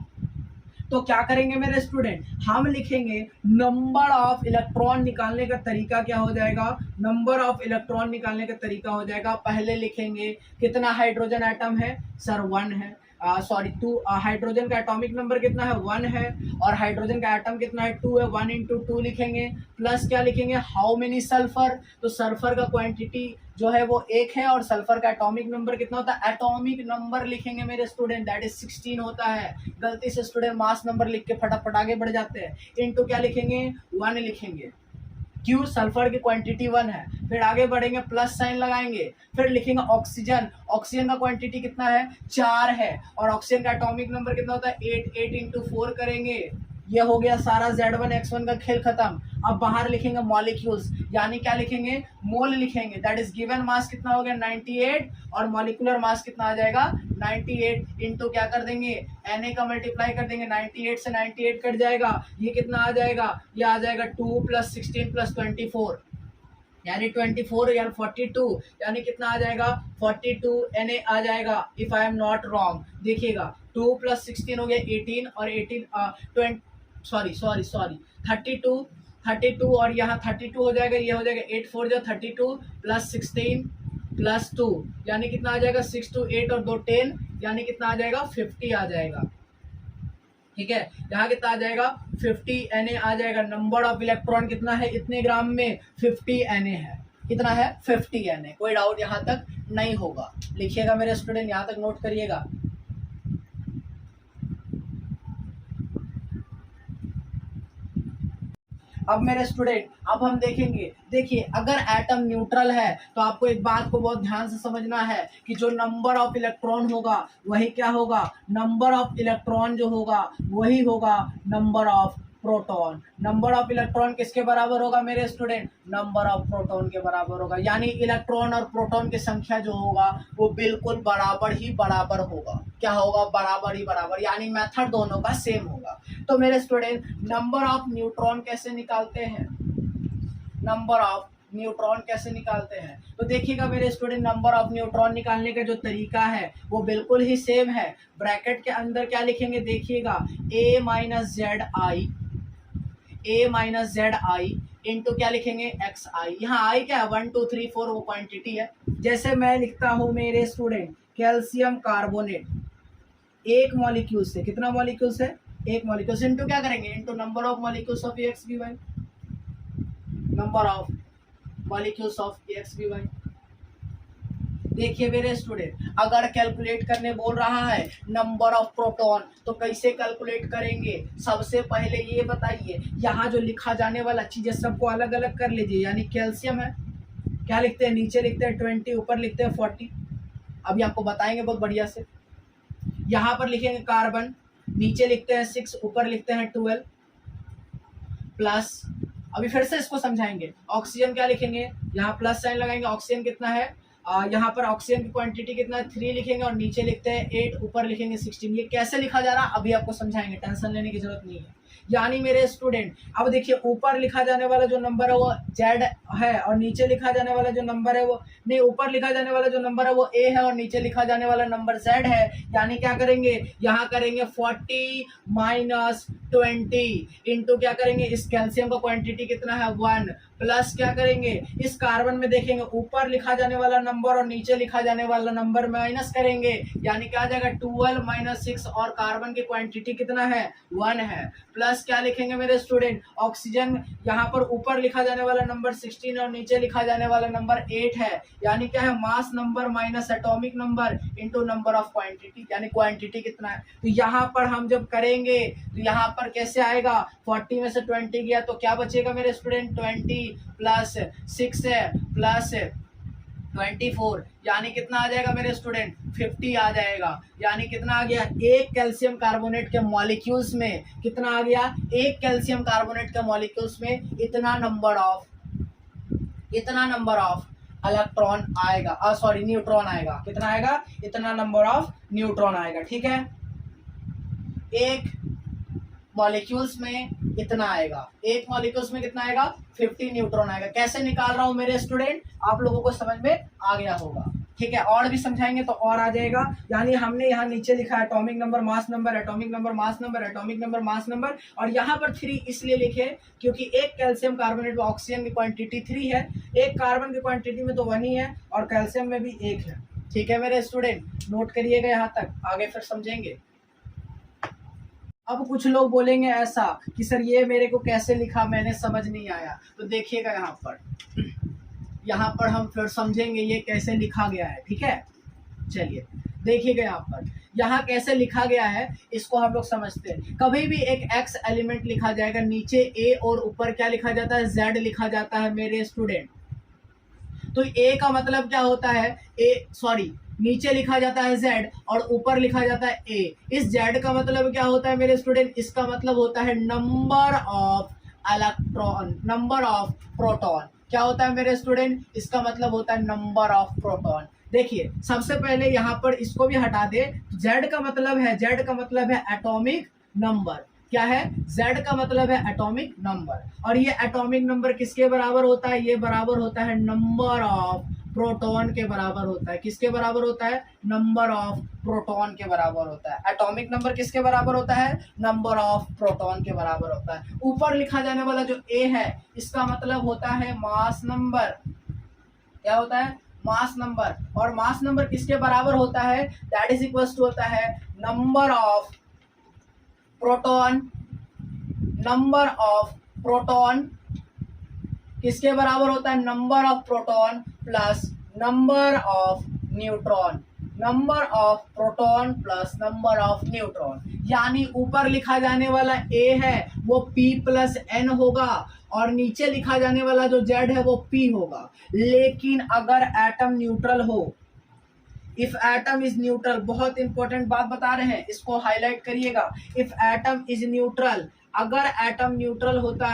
Speaker 1: तो क्या करेंगे मेरे स्टूडेंट, हम लिखेंगे नंबर ऑफ इलेक्ट्रॉन निकालने का तरीका क्या हो जाएगा, नंबर ऑफ इलेक्ट्रॉन निकालने का तरीका हो जाएगा, पहले लिखेंगे कितना हाइड्रोजन एटम है सर 1 है, सॉरी 2, हाइड्रोजन का एटॉमिक नंबर कितना है 1 है और हाइड्रोजन का एटम कितना है 2 है, 1 इंटू 2 लिखेंगे, प्लस क्या लिखेंगे हाउ मेनी सल्फर, तो सल्फर का क्वांटिटी जो है वो 1 है और सल्फर का एटॉमिक नंबर कितना होता है, एटॉमिक नंबर लिखेंगे मेरे स्टूडेंट दैट इज 16 होता है। गलती से स्टूडेंट मास नंबर लिख के फटाफट आगे बढ़ जाते हैं, इनटू क्या लिखेंगे 1 लिखेंगे, क्यों सल्फर की क्वांटिटी 1 है, फिर आगे बढ़ेंगे प्लस साइन लगाएंगे, फिर लिखेंगे ऑक्सीजन, ऑक्सीजन का क्वांटिटी कितना है 4 है और ऑक्सीजन का एटॉमिक नंबर कितना होता है 8 इंटू 4 करेंगे, ये हो गया सारा Z1 X1 का खेल खत्म। अब बाहर लिखेंगे मॉलिक्यूल्स, यानी क्या लिखेंगे मोल लिखेंगे, दैट इज गिवन मास कितना हो गया 98 और मॉलिक्यूलर मास कितना आ जाएगा 98 इंटू क्या कर देंगे Na का मल्टीप्लाई कर देंगे, 98 से 98 कट जाएगा, ये कितना आ जाएगा, ये आ जाएगा 2 प्लस 16 प्लस 24 यानी 24 यानी 42 यानी कितना आ जाएगा 42 Na आ जाएगा if I am not wrong. देखिएगा 2 प्लस 16 हो गया 18 और 18 32 और यहाँ 32 हो जाएगा, ये हो जाएगा 8 4 जो 32 प्लस 16 प्लस 2 यानी कितना आ जाएगा 6 2 8 और 2 10 यानी कितना आ जाएगा 50 आ जाएगा। ठीक है, यहाँ कितना आ जाएगा 50 Na आ जाएगा। नंबर ऑफ इलेक्ट्रॉन कितना है इतने ग्राम में 50 Na है, कितना है 50 Na। कोई डाउट यहाँ तक नहीं होगा, लिखिएगा मेरे स्टूडेंट, यहाँ तक नोट करिएगा। अब मेरे स्टूडेंट अब हम देखेंगे, देखिए अगर एटम न्यूट्रल है तो आपको एक बात को बहुत ध्यान से समझना है कि जो नंबर ऑफ इलेक्ट्रॉन होगा वही क्या होगा, नंबर ऑफ इलेक्ट्रॉन जो होगा वही होगा number of proton. Number of electron किसके बराबर होगा मेरे स्टूडेंट, नंबर ऑफ प्रोटॉन के बराबर होगा, यानी इलेक्ट्रॉन और प्रोटॉन की संख्या जो होगा वो बिल्कुल बराबर ही बराबर होगा। क्या होगा, बराबर ही बराबर, यानी मेथड दोनों का सेम होगा। तो मेरे स्टूडेंट नंबर ऑफ न्यूट्रॉन कैसे निकालते हैं, नंबर ऑफ न्यूट्रॉन कैसे निकालते हैं, तो देखिएगा मेरे स्टूडेंट नंबर ऑफ न्यूट्रॉन निकालने का जो तरीका है वो बिल्कुल ही सेम है। ब्रैकेट के अंदर क्या लिखेंगे, देखिएगा a minus Z I into क्या लिखेंगे xi। यहाँ i क्या है 1 2 3 4 वो क्वांटिटी है। जैसे मैं लिखता हूँ मेरे स्टूडेंट कैल्शियम कार्बोनेट, एक मॉलिक्यूल से कितना मॉलिक्यूल से एक मॉलिक्यूल से इंटू क्या करेंगे into number of molecules of AXBY, number of molecules of AXBY। देखिए मेरे स्टूडेंट, अगर कैलकुलेट करने बोल रहा है नंबर ऑफ प्रोटॉन तो कैसे कैलकुलेट करेंगे? सबसे पहले ये बताइए, यहाँ जो लिखा जाने वाला चीज़ें सबको अलग अलग कर लीजिए। यानी कैल्शियम है, क्या लिखते हैं? नीचे लिखते हैं 20, ऊपर लिखते हैं 40। अभी आपको बताएंगे बहुत बढ़िया से। यहाँ पर लिखेंगे कार्बन, नीचे लिखते हैं 6, ऊपर लिखते हैं 12 प्लस। अभी फिर से इसको समझाएंगे। ऑक्सीजन क्या लिखेंगे? यहाँ प्लस साइन लगाएंगे। ऑक्सीजन कितना है? यहाँ पर ऑक्सीजन की क्वांटिटी कितना है? 3 लिखेंगे और नीचे लिखते हैं 8, ऊपर लिखेंगे 16। ये कैसे लिखा जा रहा है अभी आपको समझाएंगे, टेंशन लेने की जरूरत नहीं है। यानी मेरे स्टूडेंट, अब देखिए ऊपर लिखा जाने वाला जो नंबर है वो Z है और नीचे लिखा जाने वाला जो नंबर है वो नहीं, ऊपर लिखा जाने वाला जो नंबर है वो A है और नीचे लिखा जाने वाला नंबर Z है। यानी क्या करेंगे? यहाँ करेंगे 40 माइनस 20 इंटू क्या करेंगे? इस कैल्शियम का क्वांटिटी कितना है? 1 प्लस क्या करेंगे? इस कार्बन में देखेंगे ऊपर लिखा जाने वाला नंबर और नीचे लिखा जाने वाला नंबर माइनस करेंगे। यानी क्या आ जाएगा? 12 माइनस 6 और कार्बन की क्वांटिटी कितना है? 1 है। प्लस क्या लिखेंगे मेरे स्टूडेंट? ऑक्सीजन, यहाँ पर ऊपर लिखा जाने वाला नंबर 16 और नीचे लिखा जाने वाला नंबर 8 है। यानी क्या है? Mass number minus atomic number into number of quantity, यानी क्वांटिटी कितना है। तो यहाँ पर हम जब करेंगे तो यहाँ पर कैसे आएगा? 40 में से 20 गया तो क्या बचेगा मेरे स्टूडेंट? 20 प्लस 6 है प्लस 24, यानी कितना आ जाएगा मेरे स्टूडेंट? 50 आ जाएगा। यानी कितना आ गया? एक कैल्शियम कार्बोनेट के मॉलिक्यूल्स में कितना आ गया? एक कैल्शियम कार्बोनेट के मॉलिक्यूल्स में इतना नंबर ऑफ इलेक्ट्रॉन आएगा, सॉरी न्यूट्रॉन आएगा। कितना आएगा? इतना नंबर ऑफ न्यूट्रॉन आएगा। ठीक है, एक मॉलिक्यूल्स में इतना आएगा, एक मॉलिक्यूल्स में कितना आएगा? 50 न्यूट्रॉन आएगा। कैसे निकाल रहा हूं मेरे स्टूडेंट? आप लोगों को समझ में आ गया होगा। ठीक है, और भी समझाएंगे तो और आ जाएगा। यानी हमने यहाँ नीचे लिखा है atomic number, mass number, atomic number, mass number, atomic number, mass number, और यहाँ पर 3 इसलिए लिखे क्योंकि एक कैल्शियम कार्बोनेट में ऑक्सीजन की क्वांटिटी 3 है, एक कार्बन की क्वांटिटी में तो 1 ही है और कैल्शियम में भी 1 है। ठीक है मेरे स्टूडेंट, नोट करिएगा यहाँ तक, आगे फिर समझेंगे। अब कुछ लोग बोलेंगे ऐसा कि सर ये मेरे को कैसे लिखा, मैंने समझ नहीं आया। तो देखिएगा यहाँ पर हम फिर समझेंगे ये कैसे लिखा गया है। ठीक है, चलिए देखिएगा यहाँ कैसे लिखा गया है, इसको हम लोग समझते हैं। कभी भी एक x एलिमेंट लिखा जाएगा, नीचे a और ऊपर क्या लिखा जाता है? z लिखा जाता है मेरे स्टूडेंट। तो a का मतलब क्या होता है? नीचे लिखा जाता है z और ऊपर लिखा जाता है a। इस z का मतलब क्या होता है मेरे स्टूडेंट? इसका मतलब होता है number of electron, number of proton. क्या होता है मेरे स्टूडेंट? इसका मतलब होता है नंबर ऑफ प्रोटॉन। देखिए सबसे पहले यहाँ पर इसको भी हटा दे। z का मतलब है एटॉमिक नंबर। क्या है? z का मतलब है एटॉमिक नंबर, और ये एटॉमिक नंबर किसके बराबर होता है? ये बराबर होता है नंबर ऑफ प्रोटॉन के बराबर होता है। किसके बराबर होता है? नंबर ऑफ प्रोटॉन के बराबर होता है। एटॉमिक नंबर किसके बराबर होता है? नंबर ऑफ प्रोटॉन के बराबर होता है। ऊपर लिखा जाने वाला जो A है इसका मतलब होता है मास नंबर। क्या होता है? Mass number. और मास नंबर किसके बराबर होता है? दैट इज इक्वल टू होता है number of proton. Number of proton किसके बराबर होता है? Number of proton plus number of neutron. Number of proton plus number of neutron. यानी ऊपर लिखा जाने वाला A है वो P प्लस N होगा और नीचे लिखा जाने वाला जो Z है वो P होगा। लेकिन अगर एटम न्यूट्रल हो, इफ एटम इज न्यूट्रल, बहुत इंपॉर्टेंट बात बता रहे हैं, इसको हाईलाइट करिएगा। इफ एटम इज न्यूट्रल, अगर एटम न्यूट्रल होता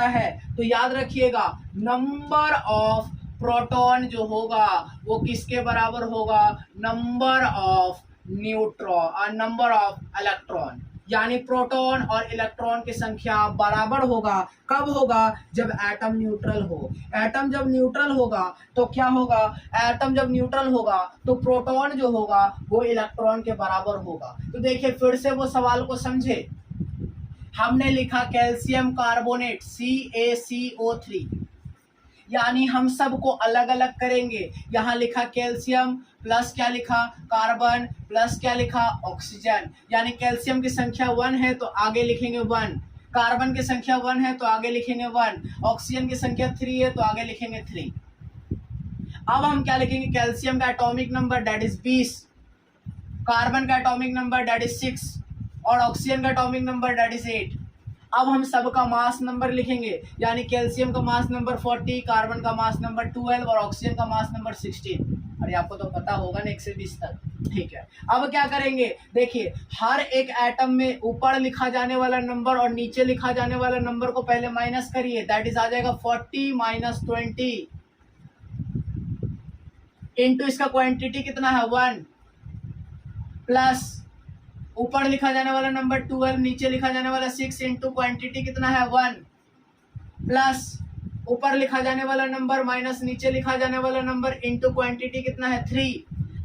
Speaker 1: है तो याद रखिएगा नंबर ऑफ प्रोटॉन जो होगा वो किसके बराबर होगा? Number of neutron, number of electron. यानी प्रोटॉन और इलेक्ट्रॉन की संख्या बराबर होगा। कब होगा? जब एटम न्यूट्रल हो। एटम जब न्यूट्रल होगा तो क्या होगा? एटम जब न्यूट्रल होगा तो प्रोटॉन जो होगा वो इलेक्ट्रॉन के बराबर होगा। तो देखिए फिर से वो सवाल को समझे। हमने लिखा कैल्शियम कार्बोनेट CaCO3, यानी हम सबको अलग अलग करेंगे। यहाँ लिखा कैल्शियम प्लस क्या लिखा? कार्बन प्लस क्या लिखा? ऑक्सीजन। यानी कैल्शियम की संख्या 1 है तो आगे लिखेंगे 1, कार्बन की संख्या 1 है तो आगे लिखेंगे 1, ऑक्सीजन की संख्या 3 है तो आगे लिखेंगे 3। अब हम क्या लिखेंगे, कैल्शियम का atomic number that is 20, carbon का एटॉमिक नंबर दैट इज 6 और ऑक्सीजन का एटॉमिक नंबर दैट इज 8। अब हम सबका मास नंबर लिखेंगे, यानी कैल्शियम का मास नंबर 40, कार्बन का मास नंबर 12 और ऑक्सीजन का मास नंबर 16। अरे आपको तो पता होगा ना 1 से 20 तक, ठीक है। अब क्या करेंगे, देखिए हर एक एटम में ऊपर लिखा जाने वाला नंबर और नीचे लिखा जाने वाला नंबर को पहले माइनस करिए, दैट इज आ जाएगा 40 माइनस 20 इंटू इसका क्वांटिटी कितना है 1 प्लस ऊपर लिखा जाने वाला नंबर 12, नीचे लिखा जाने वाला 6 इंटू क्वांटिटी कितना है 1 प्लस ऊपर लिखा जाने वाला नंबर माइनस नीचे लिखा जाने वाला नंबर इंटू क्वांटिटी कितना है 3।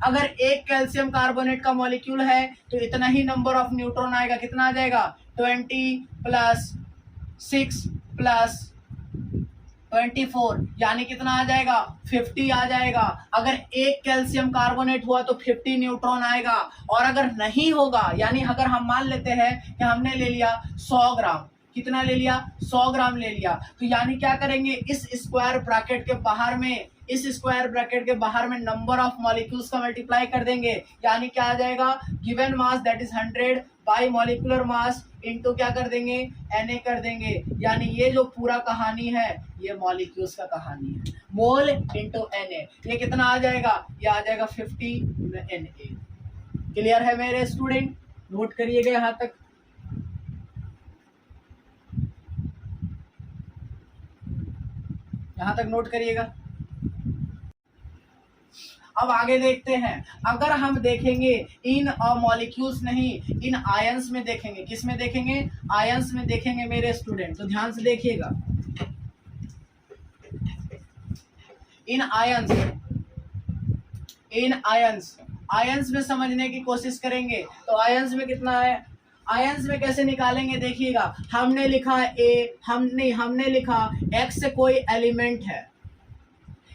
Speaker 1: अगर एक कैल्शियम कार्बोनेट का मॉलिक्यूल है तो इतना ही नंबर ऑफ न्यूट्रॉन आएगा, कितना आ जाएगा 20 प्लस 6 प्लस 24, यानी कितना आ जाएगा 50 आ जाएगा। अगर एक कैल्शियम कार्बोनेट हुआ तो 50 न्यूट्रॉन आएगा, और अगर नहीं होगा, यानी अगर हम मान लेते हैं कि हमने ले लिया 100 ग्राम, कितना ले लिया 100 ग्राम ले लिया, तो यानी क्या करेंगे, इस स्क्वायर ब्रैकेट के बाहर में, इस स्क्वायर ब्रैकेट के बाहर में नंबर ऑफ मॉलिक्यूल्स का मल्टीप्लाई कर देंगे, यानी क्या आ जाएगा, given mass that is 100 by molecular mass into क्या कर देंगे Na कर देंगे, यानी ये जो पूरा कहानी है ये मॉलिक्यूल्स का कहानी है, मोल इनटू Na। ये कितना आ जाएगा, ये आ जाएगा 50 Na। क्लियर है मेरे स्टूडेंट, नोट करिएगा यहाँ तक। यहाँ तक नोट करिएगा। अब आगे देखते हैं, अगर हम देखेंगे इन मॉलिक्यूल्स नहीं, इन आयंस में देखेंगे, किस में देखेंगे, आयंस में देखेंगे मेरे स्टूडेंट, तो ध्यान से देखिएगा। इन आयंस, इन आयंस, आयंस में समझने की कोशिश करेंगे, तो आयंस में कितना है, आयंस में कैसे निकालेंगे देखिएगा। हमने लिखा ए, हमने लिखा एक्स कोई एलिमेंट है,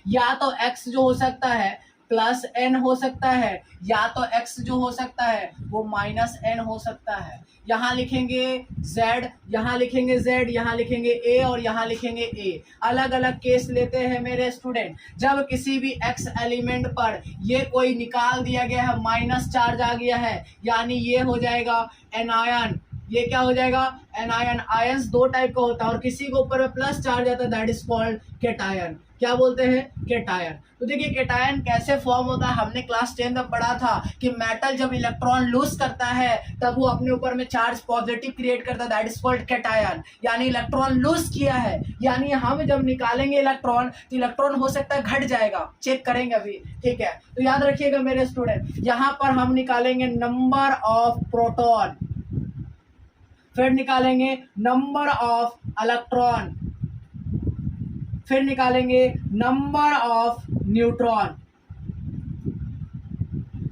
Speaker 1: या तो एक्स जो हो सकता है प्लस एन हो सकता है, या तो एक्स जो हो सकता है वो माइनस एन हो सकता है। यहाँ लिखेंगे z, यहाँ लिखेंगे z, यहाँ लिखेंगे a और यहाँ लिखेंगे a। अलग अलग केस लेते हैं मेरे स्टूडेंट। जब किसी भी x एलिमेंट पर ये कोई निकाल दिया गया है, माइनस चार्ज आ गया है, यानी ये हो जाएगा एनायन। ये क्या हो जाएगा एनायन। आयंस दो टाइप का होता है, और किसी के ऊपर प्लस चार्ज आता है दैट इज कॉल्ड केटायन। क्या बोलते हैं, केटायन। तो देखिए केटायन कैसे फॉर्म होता है, हमने क्लास 10 में पढ़ा था कि मेटल जब इलेक्ट्रॉन लूज करता है तब वो अपने ऊपर में चार्ज पॉजिटिव क्रिएट करता है, दैट इज कॉल्ड केटायन। यानी इलेक्ट्रॉन लूज किया है, यानी हम जब निकालेंगे इलेक्ट्रॉन तो इलेक्ट्रॉन हो सकता है घट जाएगा, चेक करेंगे अभी, ठीक है। तो याद रखिएगा मेरे स्टूडेंट, यहाँ पर हम निकालेंगे नंबर ऑफ प्रोटॉन, फिर निकालेंगे नंबर ऑफ इलेक्ट्रॉन, फिर निकालेंगे नंबर ऑफ न्यूट्रॉन।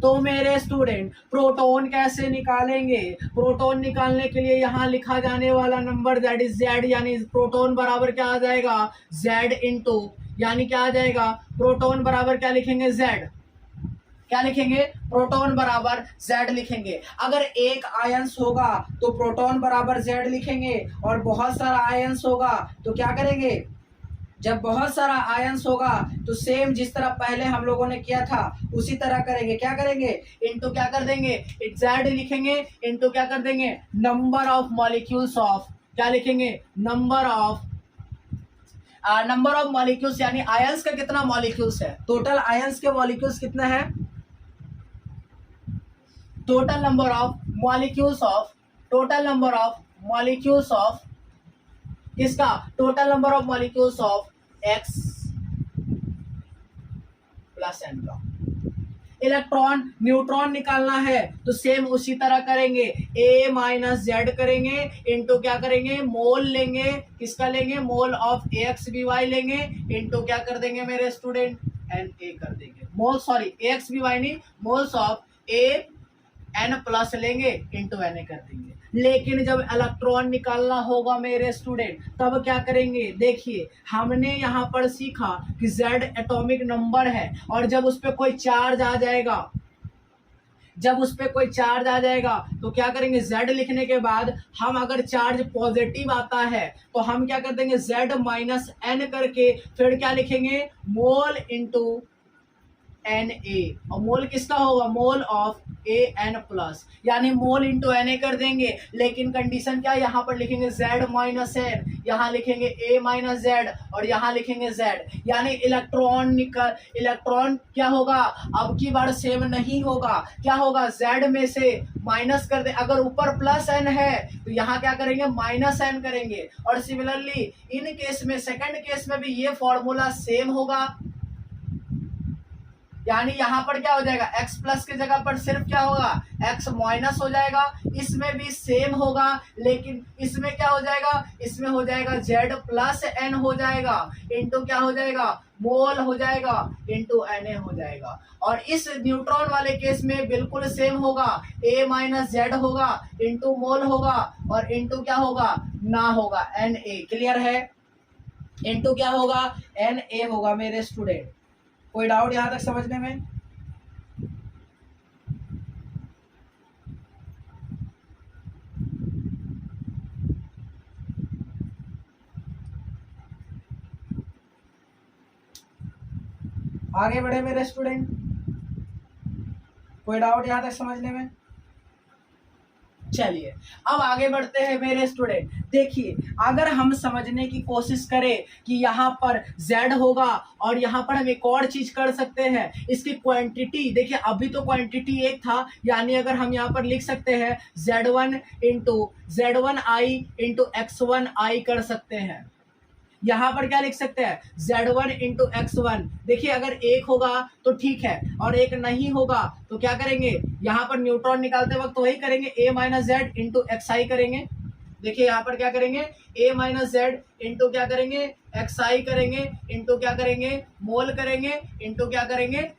Speaker 1: तो मेरे स्टूडेंट प्रोटॉन कैसे निकालेंगे, प्रोटॉन निकालने के लिए यहाँ लिखा जाने वाला नंबर दैट इज Z, यानी प्रोटॉन बराबर क्या आ जाएगा Z इंटू, यानी क्या आ जाएगा प्रोटॉन बराबर क्या लिखेंगे Z, क्या लिखेंगे प्रोटॉन बराबर Z लिखेंगे। अगर एक आयंस होगा तो प्रोटॉन बराबर Z लिखेंगे, और बहुत सारा आयंस होगा तो क्या करेंगे, जब बहुत सारा आयंस होगा तो सेम जिस तरह पहले हम लोगों ने किया था उसी तरह करेंगे। क्या करेंगे, इनटू क्या कर देंगे Z लिखेंगे, इनटू क्या कर देंगे नंबर ऑफ मॉलिक्यूल्स ऑफ, क्या लिखेंगे नंबर ऑफ मॉलिक्यूल्स, यानी आयंस का कितना मॉलिक्यूल्स है, टोटल आयंस के मॉलिक्यूल्स कितना है, total number of molecules of, total number of molecules of किसका, total number of molecules of x plus N का। इलेक्ट्रॉन न्यूट्रॉन निकालना है तो सेम उसी तरह करेंगे, a माइनस जेड करेंगे, इनटू क्या करेंगे मोल लेंगे, किसका लेंगे मोल ऑफ AXBY लेंगे, इनटू क्या कर देंगे मेरे स्टूडेंट Na कर देंगे, मोल सॉरी AXBY नहीं, मोल्स ऑफ AN प्लस लेंगे इनटू Na कर देंगे। लेकिन जब इलेक्ट्रॉन निकालना होगा मेरे स्टूडेंट तब क्या करेंगे, देखिए हमने यहाँ पर सीखा कि Z एटॉमिक नंबर है, और जब उस पर कोई चार्ज आ जाएगा, जब उस पर कोई चार्ज आ जाएगा तो क्या करेंगे Z लिखने के बाद हम अगर चार्ज पॉजिटिव आता है तो हम क्या कर देंगे Z माइनस N करके फिर क्या लिखेंगे मोल इंटू Na, और मोल किसका होगा, मोल ऑफ AN प्लस, यानी मोल इंटू Na कर देंगे, लेकिन कंडीशन क्या, यहाँ पर लिखेंगे Z माइनस N, यहाँ लिखेंगे A माइनस Z और यहाँ लिखेंगे Z, यानी इलेक्ट्रॉन क्या होगा, अब की बार सेम नहीं होगा, क्या होगा, Z में से माइनस कर दे, अगर ऊपर प्लस N है तो यहाँ क्या करेंगे, माइनस N करेंगे, और सिमिलरली इन केस में, सेकंड केस में भी ये फॉर्मूला सेम होगा, यानी यहाँ पर क्या हो जाएगा, x प्लस की जगह पर सिर्फ क्या होगा, x माइनस हो जाएगा, इसमें भी सेम होगा, लेकिन इसमें क्या हो जाएगा, इसमें हो जाएगा z प्लस n हो जाएगा, इंटू क्या हो जाएगा, मोल हो जाएगा, इंटू Na हो जाएगा, और इस न्यूट्रॉन वाले केस में बिल्कुल सेम होगा, a माइनस जेड होगा, इंटू मोल होगा, और इंटू क्या होगा, ना होगा Na, क्लियर है, इंटू क्या होगा, Na होगा मेरे स्टूडेंट। कोई डाउट यहां तक समझने में? आगे बढ़े मेरे स्टूडेंट, कोई डाउट यहां तक समझने में? चलिए अब आगे बढ़ते हैं मेरे स्टूडेंट। देखिए अगर हम समझने की कोशिश करें कि यहाँ पर z होगा, और यहाँ पर हम एक और चीज कर सकते हैं, इसकी क्वांटिटी देखिए, अभी तो क्वांटिटी एक था, यानी अगर हम यहाँ पर लिख सकते हैं z1 into Z1i into x1i कर सकते हैं, यहाँ पर क्या लिख सकते हैं, Z1 इंटू x1, देखिए अगर एक होगा तो ठीक है, और एक नहीं होगा तो क्या करेंगे, यहाँ पर न्यूट्रॉन निकालते वक्त वही करेंगे, a minus Z into xi करेंगे, देखिए यहाँ पर क्या करेंगे, a माइनस जेड इंटू क्या करेंगे, xi करेंगे, इंटू क्या करेंगे, मोल करेंगे, इंटू क्या करेंगे,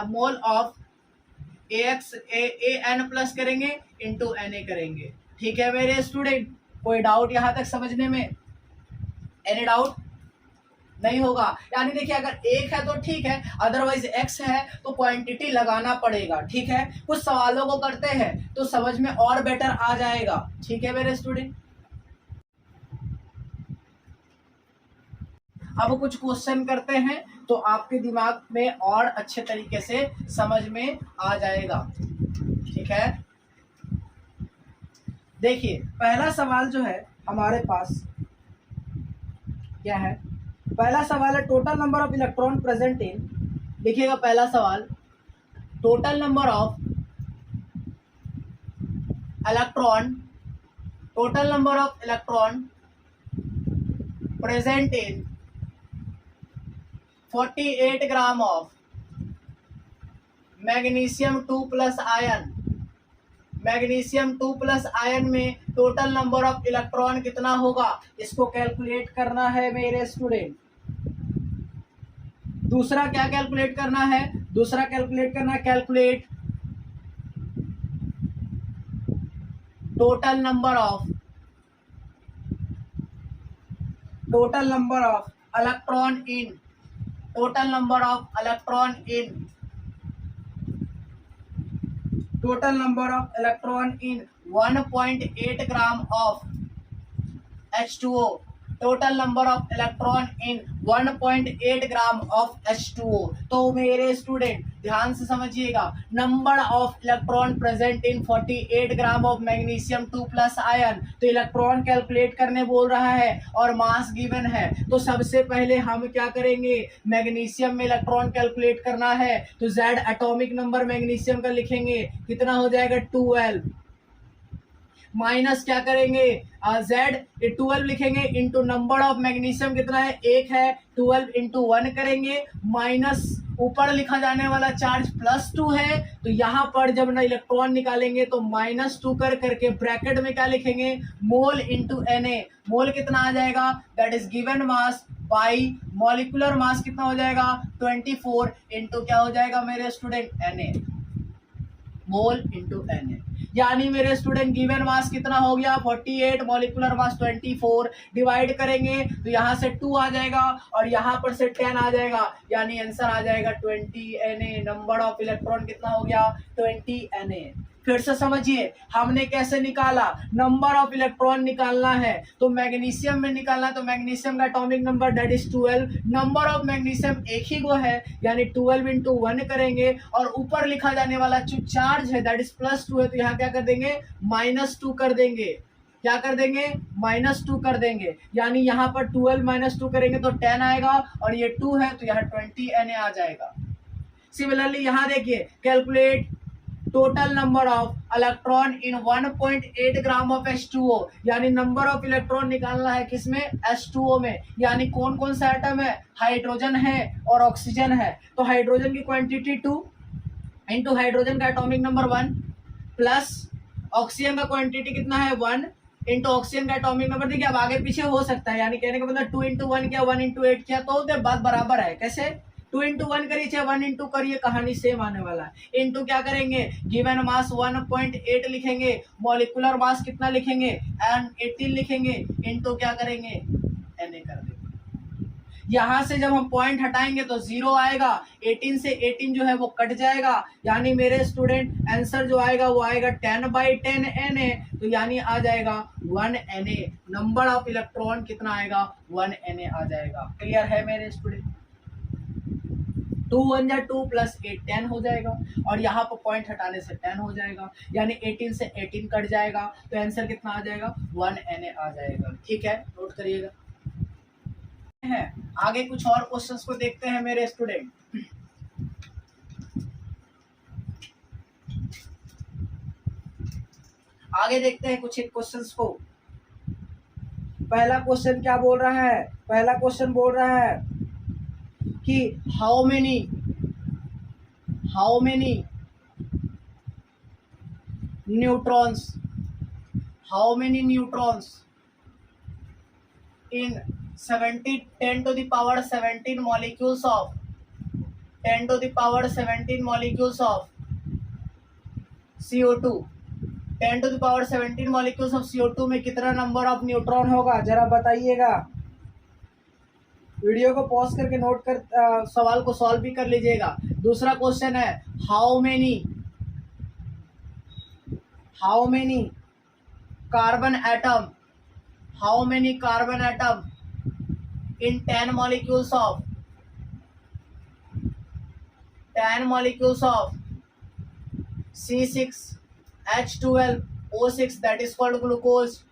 Speaker 1: मोल ऑफ AN प्लस करेंगे, इंटू Na करेंगे, ठीक है मेरे स्टूडेंट। कोई डाउट यहाँ तक समझने में? Any doubt? नहीं होगा, यानी देखिए अगर एक है तो ठीक है, अदरवाइज x है तो क्वांटिटी लगाना पड़ेगा, ठीक है, कुछ सवालों को करते हैं तो समझ में और बेटर आ जाएगा, ठीक है मेरे स्टूडेंट। अब कुछ क्वेश्चन करते हैं तो आपके दिमाग में और अच्छे तरीके से समझ में आ जाएगा, ठीक है। देखिए पहला सवाल जो है हमारे पास क्या है, पहला सवाल है total number of electron present in, लिखिएगा पहला सवाल, total number of electron, total number of electron present in 48 gram of magnesium 2 plus ion, magnesium 2 plus ion में टोटल नंबर ऑफ इलेक्ट्रॉन कितना होगा, इसको कैलकुलेट करना है मेरे स्टूडेंट। दूसरा क्या कैलकुलेट करना है, दूसरा कैलकुलेट करना है, calculate total number of electron in, total number of electron in, total number of electron in 1.8 gram of H2O, total number of electron in 1.8 gram of H2O। तो मेरे स्टूडेंट ध्यान से समझिएगा, number of electron present in 48 gram of magnesium 2 plus ion, तो electron calculate करने बोल रहा है और मास गिवन है, तो सबसे पहले हम क्या करेंगे, मैग्नीशियम में इलेक्ट्रॉन कैलकुलेट करना है, तो Z एटॉमिक नंबर मैग्नीशियम का लिखेंगे, कितना हो जाएगा 12, माइनस क्या करेंगे Z 12 लिखेंगे, इंटू नंबर ऑफ मैग्नीशियम कितना है, एक है, 12 इंटू 1 करेंगे, माइनस ऊपर लिखा जाने वाला चार्ज +2 है, तो यहाँ पर जब ना इलेक्ट्रॉन निकालेंगे तो -2 कर करके ब्रैकेट में क्या लिखेंगे, मोल इंटू Na, मोल कितना आ जाएगा, that is given mass by molecular mass कितना हो जाएगा 24 इंटू क्या हो जाएगा मेरे student Na, mole into Na, यानी मेरे स्टूडेंट गिवन मास कितना हो गया 48, मॉलिक्यूलर मास 24, डिवाइड करेंगे तो यहाँ से 2 आ जाएगा और यहाँ पर से 10 आ जाएगा, यानी आंसर आ जाएगा 20 Na, नंबर ऑफ इलेक्ट्रॉन कितना हो गया 20 Na। फिर से समझिए, हमने कैसे निकाला, नंबर ऑफ इलेक्ट्रॉन निकालना है तो मैग्नीशियम में निकालना है, तो मैग्नीशियम का atomic number that is 12, number of magnesium एक ही को है यानी 12 इंटू 1 करेंगे, और ऊपर लिखा जाने वाला जो चार्ज है दैट इज +2 है, तो यहाँ क्या कर देंगे -2 कर देंगे, क्या कर देंगे -2 कर देंगे, यानी यहाँ पर 12 - 2 करेंगे तो 10 आएगा, और ये 2 है तो यहाँ 20 Na आ जाएगा। सिमिलरली यहाँ देखिए, calculate total number of electron in 1.8 gram of H2O, यानी नंबर ऑफ इलेक्ट्रॉन निकालना है किसमें, H2O में, यानी कौन कौन सा एटम है, हाइड्रोजन है और ऑक्सीजन है, तो हाइड्रोजन की क्वांटिटी 2 इंटू हाइड्रोजन का एटॉमिक नंबर 1 प्लस ऑक्सीजन का क्वांटिटी कितना है 1 इंटू ऑक्सीजन का एटॉमिक नंबर, देखिए अब आगे पीछे हो सकता है, यानी कहने का मतलब 2 इंटू 1 किया 1 इंटू 8 किया तो बात बराबर है, कैसे 2 इंटू 1 करिए चाहे 1 इंटू करिए, कहानी सेम आने वाला है। इंटू क्या करेंगे, गिवन मास 1.8 लिखेंगे, मॉलिक्यूलर मास कितना लिखेंगे एंड 18 लिखेंगे, इंटू क्या करेंगे Na कर देंगे। यहाँ से जब हम पॉइंट हटाएंगे तो 0 आएगा, 18 से 18 जो है वो कट जाएगा, यानी मेरे स्टूडेंट आंसर जो आएगा वो आएगा 10/10 Na, तो यानी आ जाएगा 1 Na, नंबर ऑफ इलेक्ट्रॉन कितना आएगा 1 Na आ जाएगा। क्लियर है मेरे स्टूडेंट, 2 1 जा 2 प्लस 8 10 हो जाएगा, और यहाँ पर पॉइंट हटाने से 10 हो जाएगा, यानी 18 से 18 कट जाएगा, तो आंसर कितना आ जाएगा 1 Na आ जाएगा। ठीक है, नोट करिएगा। है आगे कुछ और क्वेश्चंस को देखते हैं मेरे स्टूडेंट। आगे देखते हैं कुछ एक क्वेश्चंस को। पहला क्वेश्चन क्या बोल रहा है, पहला क्वेश्चन बोल रहा है कि how many neutrons in 10 to the power 17 molecules of 10 to the power 17 molecules of CO2, 10 to the power 17 molecules of CO2 में कितना नंबर ऑफ न्यूट्रॉन होगा, जरा बताइएगा। वीडियो को पॉज करके नोट कर सवाल को सॉल्व भी कर लीजिएगा। दूसरा क्वेश्चन है how many carbon atom in 10 molecules of C6H12O6 that is called glucose,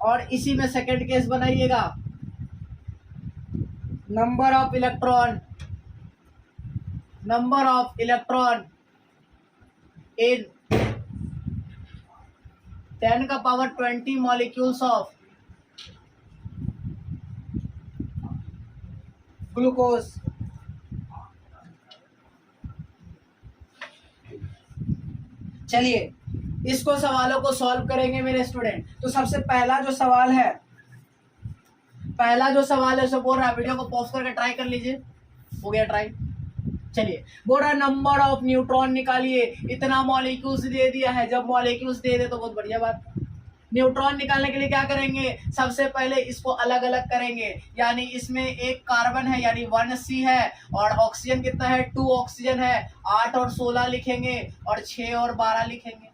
Speaker 1: और इसी में सेकंड केस बनाइएगा, नंबर ऑफ इलेक्ट्रॉन in 10 का पावर 20 molecules of ग्लूकोज। चलिए इसको सवालों को सॉल्व करेंगे मेरे स्टूडेंट। तो सबसे पहला जो सवाल है उसे बोल रहा है, वीडियो को पॉज करके ट्राई कर लीजिए, हो गया ट्राई। चलिए बोल रहा है नंबर ऑफ न्यूट्रॉन निकालिए, इतना मॉलिक्यूल्स दे दिया है, जब मॉलिक्यूल्स दे दे तो बहुत बढ़िया बात। न्यूट्रॉन निकालने के लिए क्या करेंगे, सबसे पहले इसको अलग अलग करेंगे, यानी इसमें एक कार्बन है यानी 1C है, और ऑक्सीजन कितना है 2 ऑक्सीजन है, 8 और 16 लिखेंगे और 6 और 12 लिखेंगे।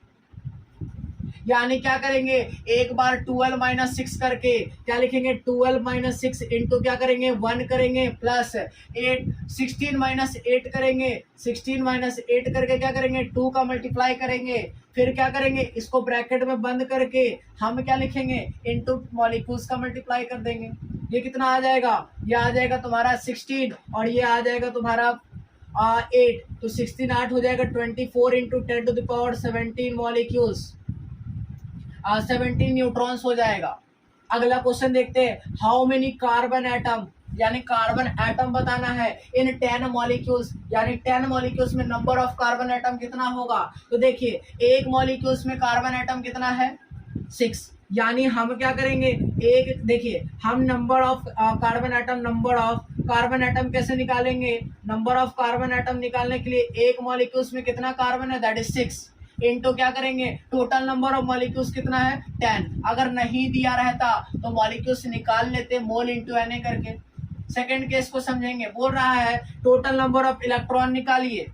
Speaker 1: यानी क्या करेंगे, एक बार 12 - 6 करके क्या लिखेंगे 12 - 6 इंटू क्या करेंगे 1 करेंगे प्लस 8 16 - 8 करेंगे, 16 - 8 करके क्या करेंगे 2 का मल्टीप्लाई करेंगे, फिर क्या करेंगे इसको ब्रैकेट में बंद करके हम क्या लिखेंगे इंटू मॉलिक्यूल्स का मल्टीप्लाई कर देंगे। ये कितना आ जाएगा, ये आ जाएगा तुम्हारा 16 और ये आ जाएगा तुम्हारा 8, तो 16 8 हो जाएगा 24 into 10 to the power 17 molecules, 17 neutrons हो जाएगा। अगला क्वेश्चन देखते हैं, हाउ मेनी कार्बन एटम, यानी कार्बन एटम बताना है इन 10 मॉलिक्यूल्स, यानी 10 मॉलिक्यूल्स में नंबर ऑफ कार्बन एटम कितना होगा। तो देखिए एक मॉलिक्यूल्स में कार्बन एटम कितना है 6, यानी हम क्या करेंगे एक, देखिए हम नंबर ऑफ कार्बन एटम कैसे निकालेंगे, नंबर ऑफ कार्बन एटम निकालने के लिए एक मॉलिक्यूल्स में कितना कार्बन है दैट इज 6, इनटू क्या करेंगे, टोटल नंबर ऑफ मॉलिक्यूल्स कितना है 10। अगर नहीं दिया रहता तो मॉलिक्यूल्स निकाल लेते मोल इंटू Na करके। सेकंड केस को समझेंगे, बोल रहा है टोटल नंबर ऑफ इलेक्ट्रॉन निकालिए,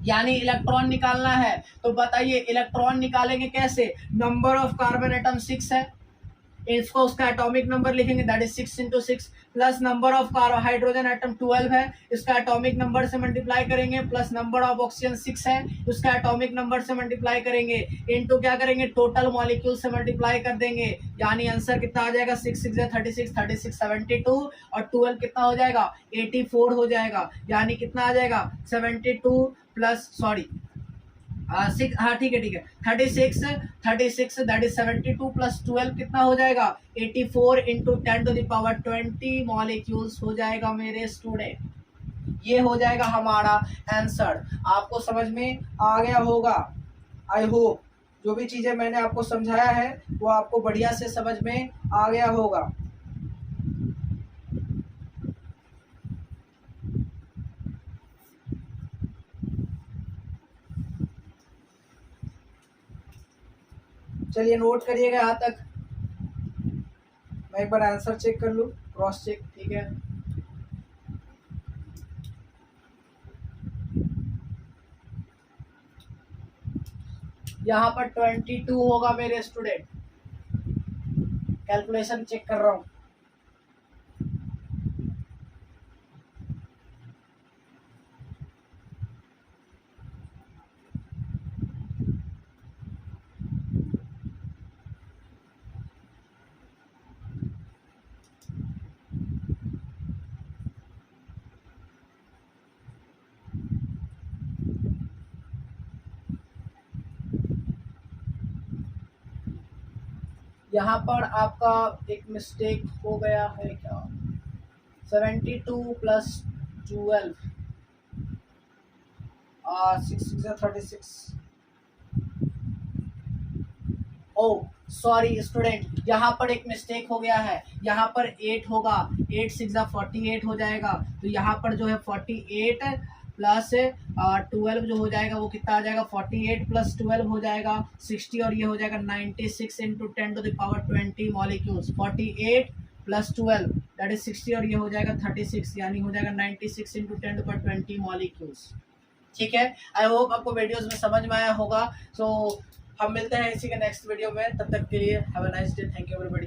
Speaker 1: यानी इलेक्ट्रॉन निकालना है। तो बताइए इलेक्ट्रॉन निकालेंगे कैसे, नंबर ऑफ कार्बन एटम 6 है, इसको उसका एटॉमिक नंबर लिखेंगे that is 6 into 6, plus number of hydrogen atom 12 है, इसका एटॉमिक नंबर से मल्टीप्लाई करेंगे, प्लस नंबर ऑफ ऑक्सीजन 6 है, उसका एटॉमिक नंबर से मल्टीप्लाई करेंगे, इनटू क्या करेंगे, टोटल मॉलिक्यूल से मल्टीप्लाई कर देंगे, यानी आंसर कितना आ जाएगा 6 6 36, 36 72 और 12 कितना हो जाएगा 84 हो जाएगा, यानी कितना आ जाएगा 72 प्लस सॉरी सिक्स, हाँ ठीक है 36 दैट इज 72 प्लस 12 कितना हो जाएगा 84 into 10 to the power 20 molecules हो जाएगा मेरे स्टूडेंट। ये हो जाएगा हमारा आंसर। आपको समझ में आ गया होगा, आई होप जो भी चीज़ें मैंने आपको समझाया है वो आपको बढ़िया से समझ में आ गया होगा। चलिए नोट करिएगा यहाँ तक, मैं एक बार आंसर चेक कर लूँ, क्रॉस चेक, ठीक है। यहाँ पर 22 होगा मेरे स्टूडेंट, कैलकुलेशन चेक कर रहा हूँ। यहाँ पर आपका एक मिस्टेक हो गया है क्या, 72 प्लस 12 6 36, ओ सॉरी स्टूडेंट, यहाँ पर एक मिस्टेक हो गया है, यहाँ पर 8 होगा, 8 6 48 हो जाएगा, तो यहाँ पर जो है 48 प्लस 12 जो हो जाएगा वो कितना आ जाएगा 48 प्लस 12 हो जाएगा 60 और ये हो जाएगा 96 into 10 to the power 20 molecules, 48 plus 12 that is 60 और ये हो जाएगा 36, यानी हो जाएगा 96 इंटू 10 टू पावर 20 मॉलिक्यूल्स। ठीक है, आई होप आपको वीडियोस में समझ में आया होगा। सो हम मिलते हैं इसी के नेक्स्ट वीडियो में, तब तक के लिए have a nice day, thank you everybody.